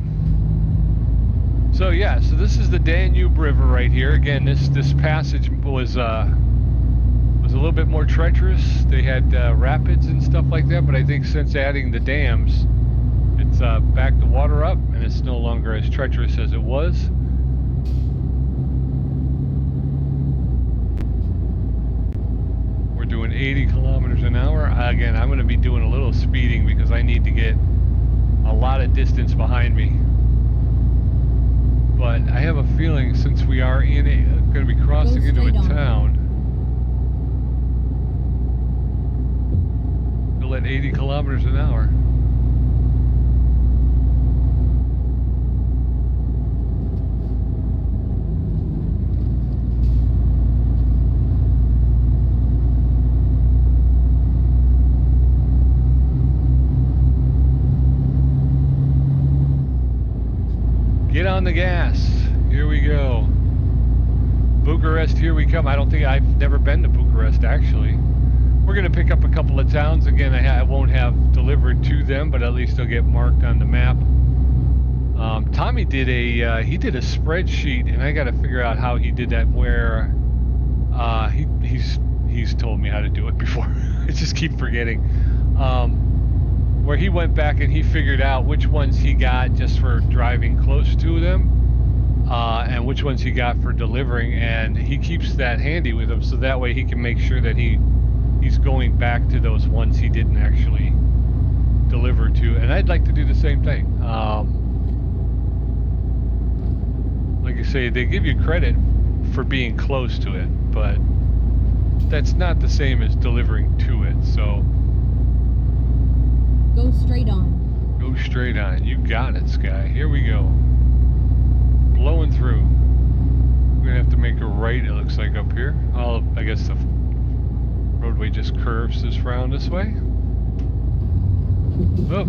So yeah, so this is the Danube River right here. Again, this passage was a little bit more treacherous. They had rapids and stuff like that, but I think since adding the dams, it's backed the water up and it's no longer as treacherous as it was. We're doing 80 kilometers an hour. Again, I'm going to be doing a little speeding because I need to get a lot of distance behind me. But I have a feeling since we are going to be crossing into a town, we'll at 80 kilometers an hour. Get on the gas. Here we go. Bucharest, here we come. I've never been to Bucharest, actually. We're going to pick up a couple of towns. Again, I won't have delivered to them, but at least they'll get marked on the map. Tommy did a spreadsheet, and I got to figure out how he did that. Where he's told me how to do it before. I just keep forgetting. Where he went back and he figured out which ones he got just for driving close to them, and which ones he got for delivering, and he keeps that handy with him, so that way he can make sure that he's going back to those ones he didn't actually deliver to. And I'd like to do the same thing. Like I say, they give you credit for being close to it, but that's not the same as delivering to it. So go straight on. Go straight on. You got it, Sky. Here we go. Blowing through. We're gonna have to make a right, it looks like, up here. I guess the roadway just curves this round this way. Up.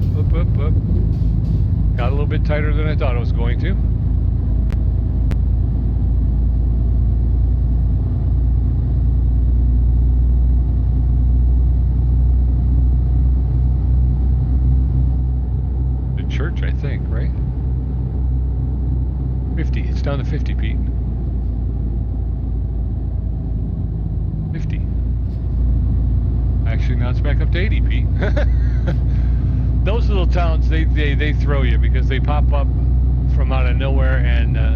Got a little bit tighter than I thought it was going to. Church, I think, right? 50. It's down to 50, Pete. 50. Actually, now it's back up to 80, Pete. Those little towns, they throw you because they pop up from out of nowhere, and at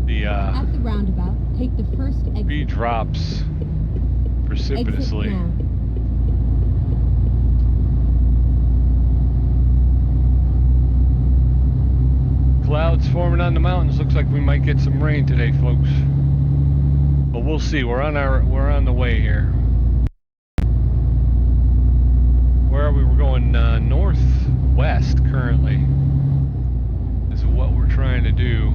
the roundabout, take the first exit. Speed drops precipitously. Exit now. Clouds forming on the mountains. Looks like we might get some rain today, folks. But we'll see. We're on the way here. Where are we? We're going northwest currently. This is what we're trying to do.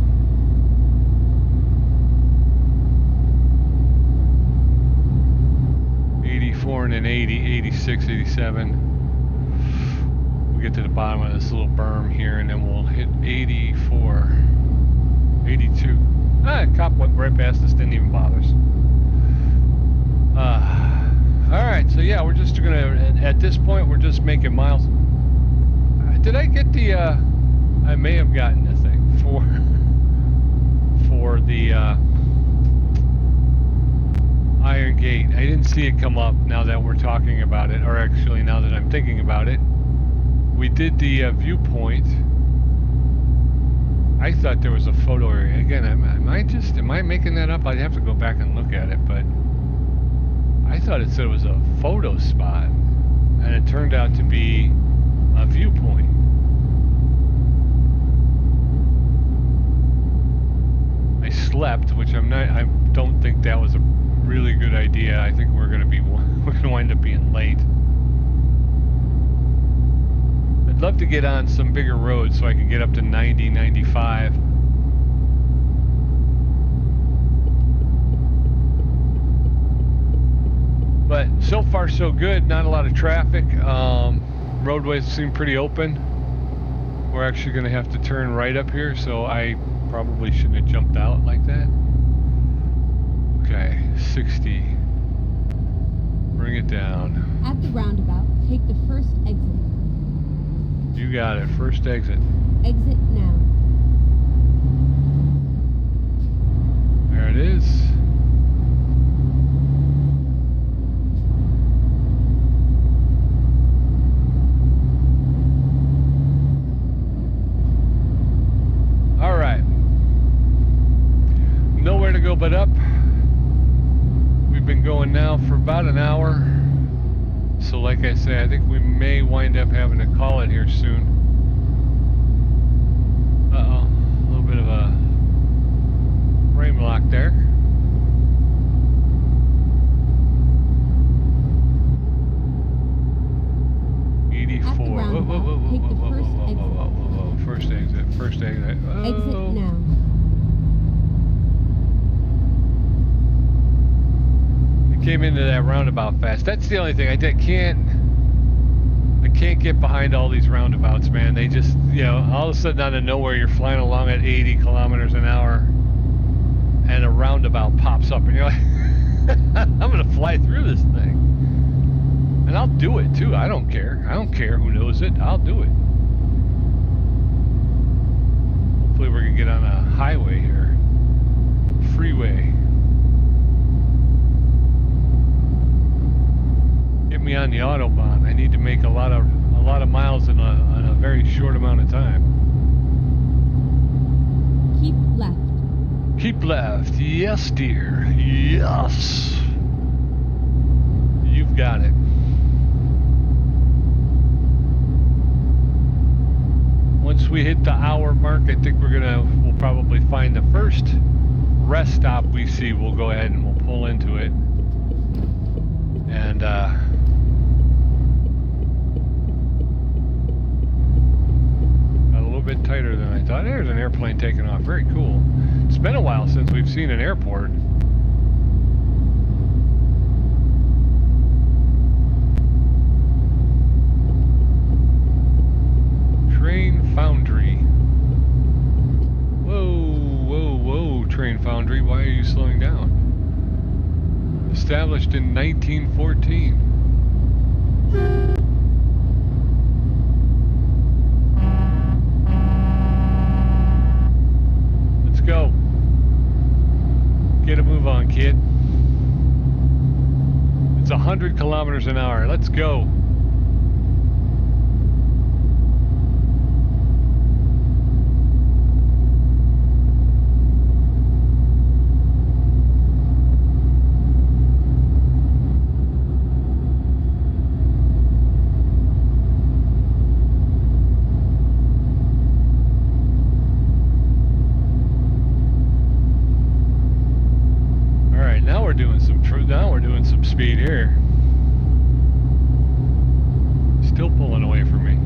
And an 80, 86, 87. We'll get to the bottom of this little berm here, and then we'll hit 84, 82. Ah, cop went right past us, didn't even bother us. Alright, so yeah, we're just gonna, at this point, we're just making miles. Did I get the, I may have gotten the thing for the, Iron Gate. I didn't see it come up now that we're talking about it, or actually now that I'm thinking about it. We did the viewpoint. I thought there was a photo area. Again, am I making that up? I'd have to go back and look at it, but I thought it said it was a photo spot, and it turned out to be a viewpoint. I slept, which I don't think that was a really good idea. I think we're gonna wind up being late. I'd love to get on some bigger roads so I can get up to 90, 95. But so far so good, not a lot of traffic. Roadways seem pretty open. We're actually gonna have to turn right up here, so I probably shouldn't have jumped out like that. Okay, 60. Bring it down. At the roundabout, take the first exit. You got it. First exit. Exit now. There it is. All right. Nowhere to go but up. We've been going now for about an hour. So like I say, I think we may wind up having to call it here soon. Uh-oh, a little bit of a frame lock there. Whoa. First exit. Oh. Exit now. Came into that roundabout fast. That's the only thing. I can't get behind all these roundabouts, man. They just, all of a sudden out of nowhere you're flying along at 80 kilometers an hour and a roundabout pops up and you're like, I'm gonna fly through this thing. And I'll do it too. I don't care. I don't care who knows it. I'll do it. Hopefully we're gonna get on a highway here. Freeway. Me on the Autobahn. I need to make a lot of miles in a very short amount of time. Keep left. Keep left. Yes, dear. Yes. You've got it. Once we hit the hour mark, I think we'll probably find the first rest stop we see. We'll go ahead and we'll pull into it. And bit tighter than I thought. There's an airplane taking off. Very cool. It's been a while since we've seen an airport. Train Foundry. Whoa, Train Foundry. Why are you slowing down? Established in 1914. Go. Get a move on, kid. It's 100 kilometers an hour. Let's go. Now we're doing some speed here. Still pulling away from me.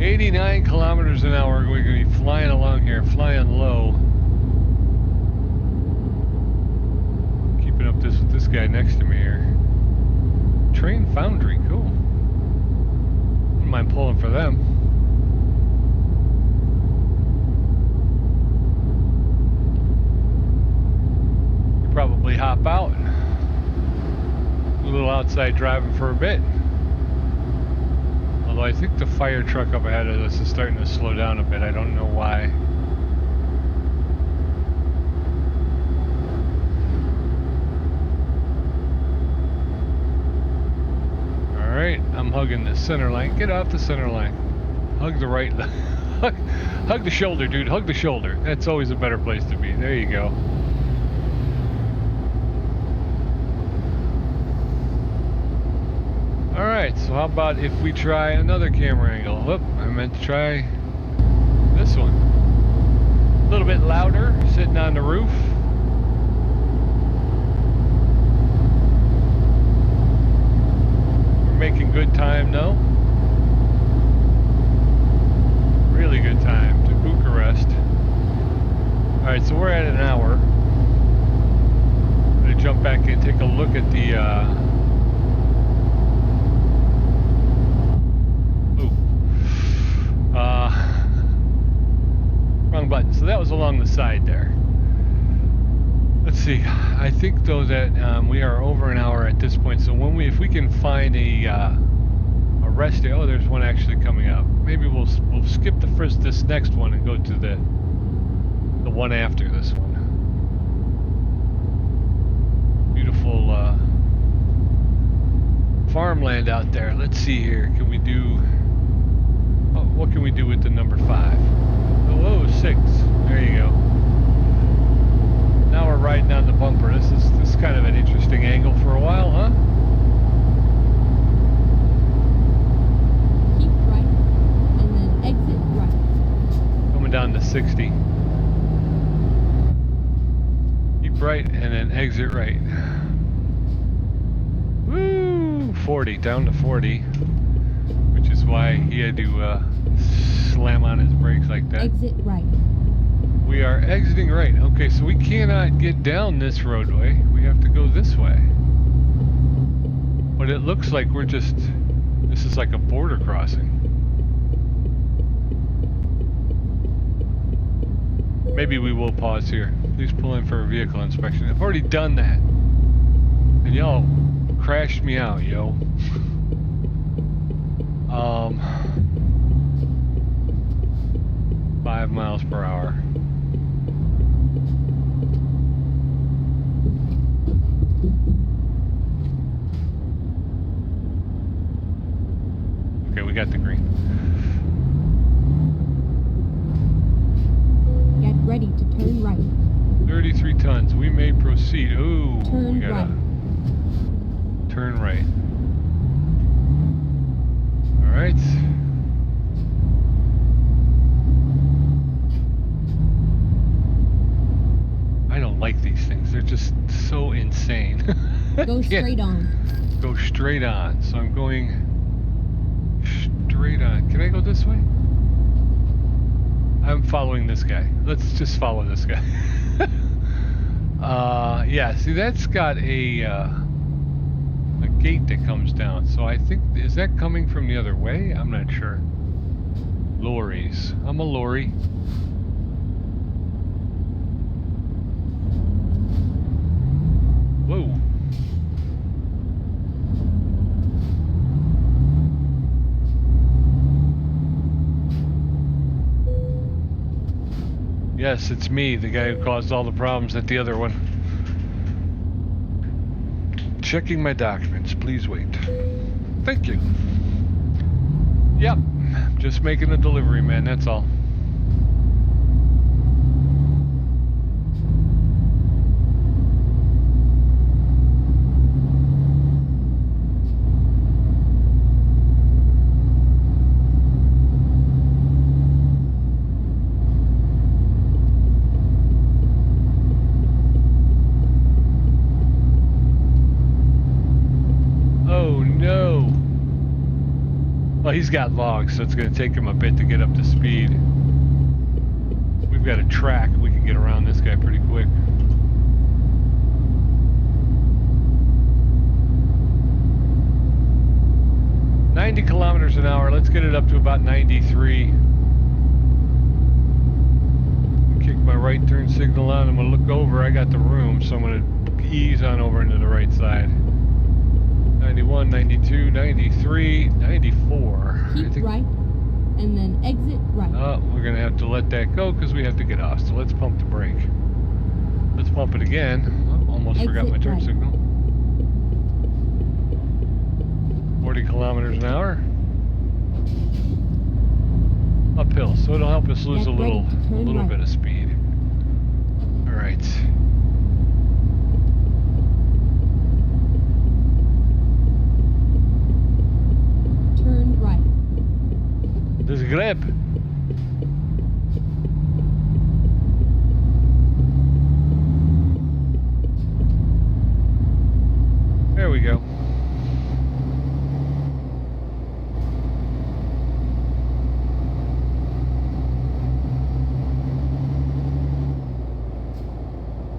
"89 kilometers an hour. We're going to be flying along here, flying low. guy next to me here. Train Foundry, cool. Wouldn't mind pulling for them. Could probably hop out. A little outside driving for a bit. Although I think the fire truck up ahead of us is starting to slow down a bit. I don't know why. Alright, I'm hugging the center line. Get off the center line. Hug the right line. Hug the shoulder, dude. Hug the shoulder. That's always a better place to be. There you go. Alright, so how about if we try another camera angle? Whoop, I meant to try this one. A little bit louder, sitting on the roof. We're making good time now. Really good time to Bucharest. Alright, so we're at an hour. I'm going to jump back in and take a look at the wrong button. So that was along the side there. Let's see. I think though that we are over an hour at this point. So when if we can find a rest area. Oh, there's one actually coming up. Maybe we'll skip this next one and go to the one after this one. Beautiful farmland out there. Let's see here. Can we do? Oh, what can we do with the number 5? Oh, 6. There you go. Now we're riding on the bumper. This is kind of an interesting angle for a while, huh? Keep right, and then exit right. Coming down to 60. Keep right, and then exit right. Woo! 40, down to 40. Which is why he had to slam on his brakes like that. Exit right. We are exiting right. Okay, so we cannot get down this roadway. We have to go this way. But it looks like this is like a border crossing. Maybe we will pause here. Please pull in for a vehicle inspection. I've already done that. And y'all crashed me out, yo. 5 miles per hour. Okay, we got the green. Get ready to turn right. 33 tons. We may proceed. Ooh, Turn we gotta right. turn right. All right. I don't like these things. They're just so insane. Go straight on. Go straight on. So I'm going straight on. Can I go this way? I'm following this guy. Let's just follow this guy. Yeah, see that's got a gate that comes down. So I think, is that coming from the other way? I'm not sure. Lorries. I'm a lorry. Whoa. Yes, it's me, the guy who caused all the problems at the other one. Checking my documents. Please wait. Thank you. Yep. Just making a delivery, man. That's all. Well, he's got logs, so it's going to take him a bit to get up to speed. We've got a track. We can get around this guy pretty quick. 90 kilometers an hour. Let's get it up to about 93. Kick my right turn signal on. I'm going to look over. I got the room, so I'm going to ease on over into the right side. 91, 92, 93, 94. Keep right, and then exit right. Oh, we're going to have to let that go because we have to get off. So let's pump the brake. Let's pump it again. Oh, almost forgot my turn signal. 40 kilometers an hour. Uphill, so it'll help us lose a little bit of speed. All right. Turn right. There's a grab. There we go.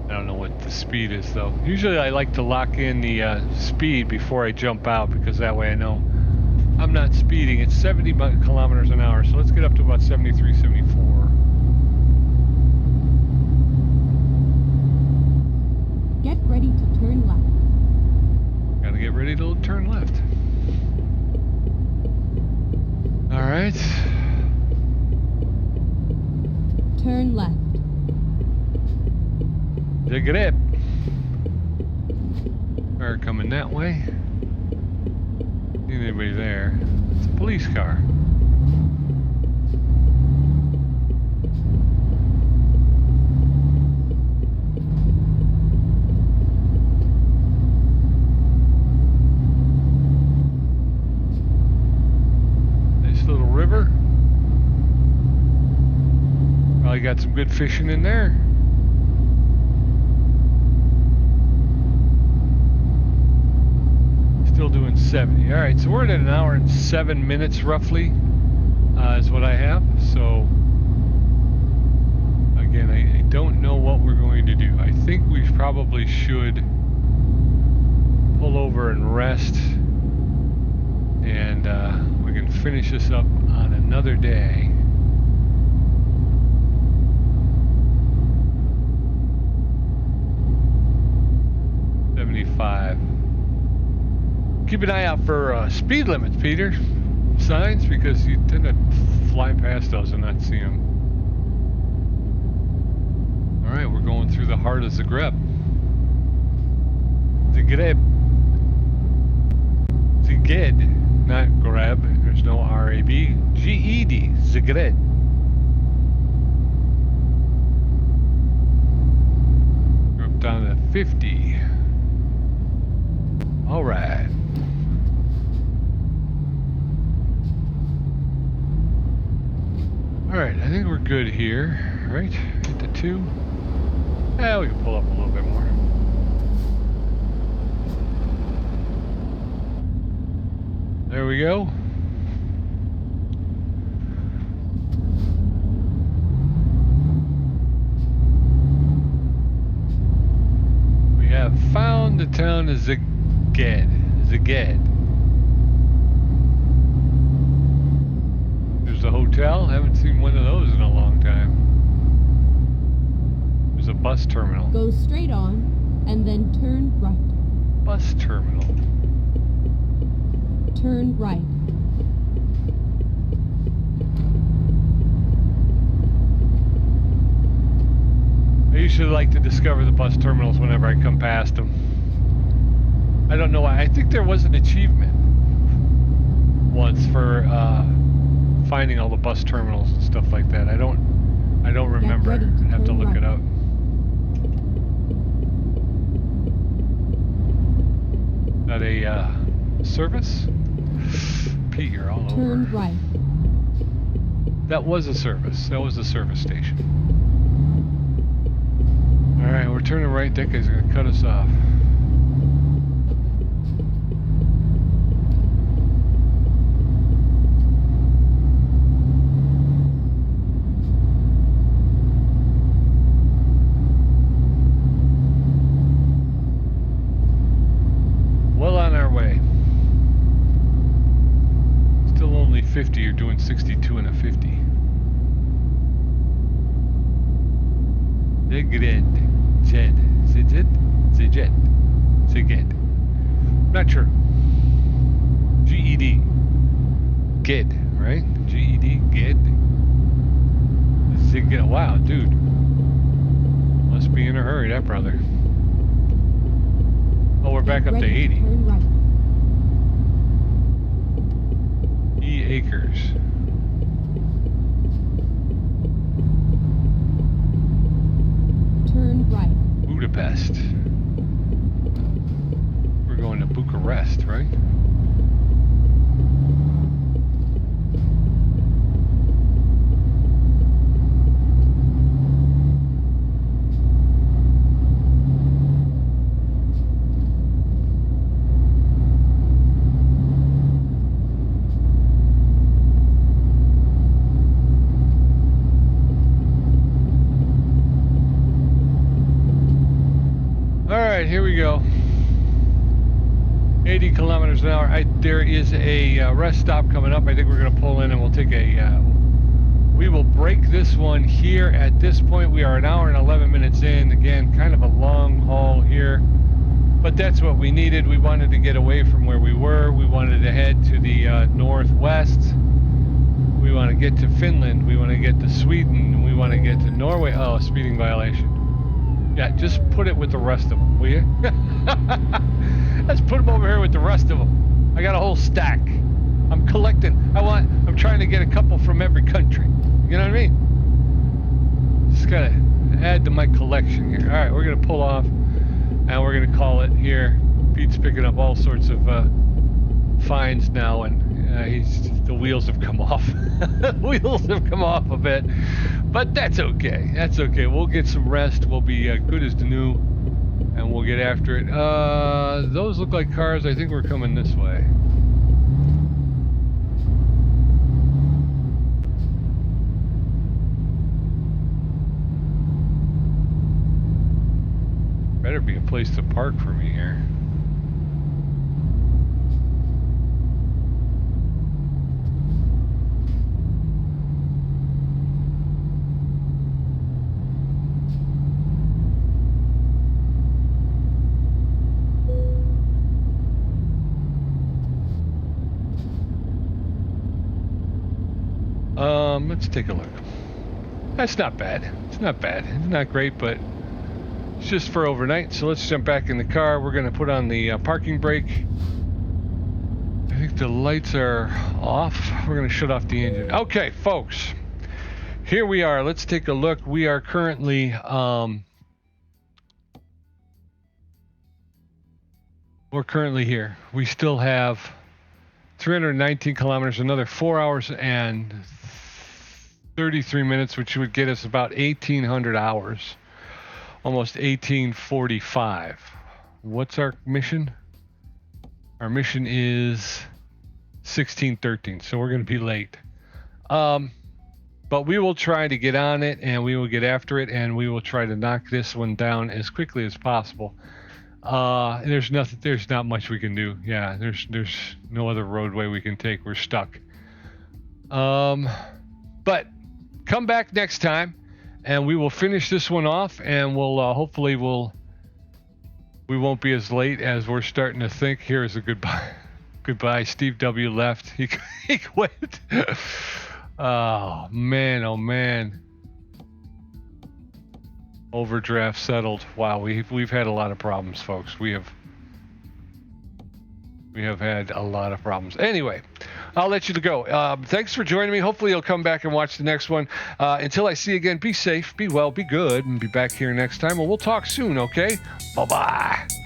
I don't know what the speed is though. Usually I like to lock in the speed before I jump out because that way I know I'm not speeding. It's 70 kilometers an hour, so let's get up to about 73, 74. Get ready to turn left. Gotta get ready to turn left. All right. Turn left. The grip. Car coming that way. See anybody there? It's a police car. Nice little river. Probably got some good fishing in there. Still doing 70. All right, so we're at an hour and 7 minutes roughly, is what I have. So again, I don't know what we're going to do. I think we probably should pull over and rest, and we can finish this up on another day. Keep an eye out for speed limits, Peter. Signs, because you tend to fly past those and not see them. All right, we're going through the heart of Zagreb. Zagreb. Zaged, not Greb. There's no R-A-B. G-E-D. Zagreb. We're up down to 50. All right. All right, I think we're good here, right? Hit the 2. Yeah, we can pull up a little bit more. There we go. We have found the town of Zaged. There's a hotel. Haven't seen one of those in a long time. There's a bus terminal. Go straight on, and then turn right. Bus terminal. Turn right. I usually like to discover the bus terminals whenever I come past them. I don't know why. I think there was an achievement once for finding all the bus terminals and stuff like that. I don't remember. I'd have to look it up. That a service? Pete, you're all over. Turn right. That was a service. That was the service station. All right, we're turning right. That guy's gonna cut us off. Well on our way. 50, you're doing 62 and a 50. Zigred. Zed. Zed. Zed. Zed. Not sure. GED. GED, right? GED. GED. Ziged. Wow, dude. Must be in a hurry, that brother. Oh, we're back up to 80. Turn right. Acres. Turn right. Budapest. We're going to Bucharest, right? Here we go. 80 kilometers an hour. There is a rest stop coming up. I think we're going to pull in and we'll take a... we will break this one here at this point. We are an hour and 11 minutes in. Again, kind of a long haul here. But that's what we needed. We wanted to get away from where we were. We wanted to head to the northwest. We want to get to Finland. We want to get to Sweden. We want to get to Norway. Oh, speeding violation. Yeah, just put it with the rest of them, will you? Let's put them over here with the rest of them. I got a whole stack. I'm collecting. I'm trying to get a couple from every country. You know what I mean? Just gotta add to my collection here. All right, we're gonna pull off, and we're gonna call it here. Pete's picking up all sorts of fines now, and the wheels have come off. The wheels have come off a bit. But that's okay. That's okay. We'll get some rest. We'll be good as new, and we'll get after it. Those look like cars. I think we're coming this way. Better be a place to park for me here. Let's take a look. That's not bad. It's not bad. It's not great, but it's just for overnight. So let's jump back in the car. We're going to put on the parking brake. I think the lights are off. We're going to shut off the engine. Okay, folks. Here we are. Let's take a look. We are currently... we're currently here. We still have 319 kilometers, another 4 hours and 33 minutes, which would get us about 1,800 hours, almost 1845. What's our mission? Our mission is 1613, so we're going to be late. But we will try to get on it, and we will get after it, and we will try to knock this one down as quickly as possible. There's not much we can do. Yeah, there's no other roadway we can take. We're stuck. But come back next time, and we will finish this one off, and we'll hopefully we won't be as late as we're starting to think. Here is a goodbye. Goodbye. Steve W. left. He quit. Oh man. Overdraft settled. Wow, we've had a lot of problems, folks. We have had a lot of problems. Anyway, I'll let you go. Thanks for joining me. Hopefully you'll come back and watch the next one. Until I see you again, be safe, be well, be good, and be back here next time. Well, we'll talk soon, okay? Bye-bye.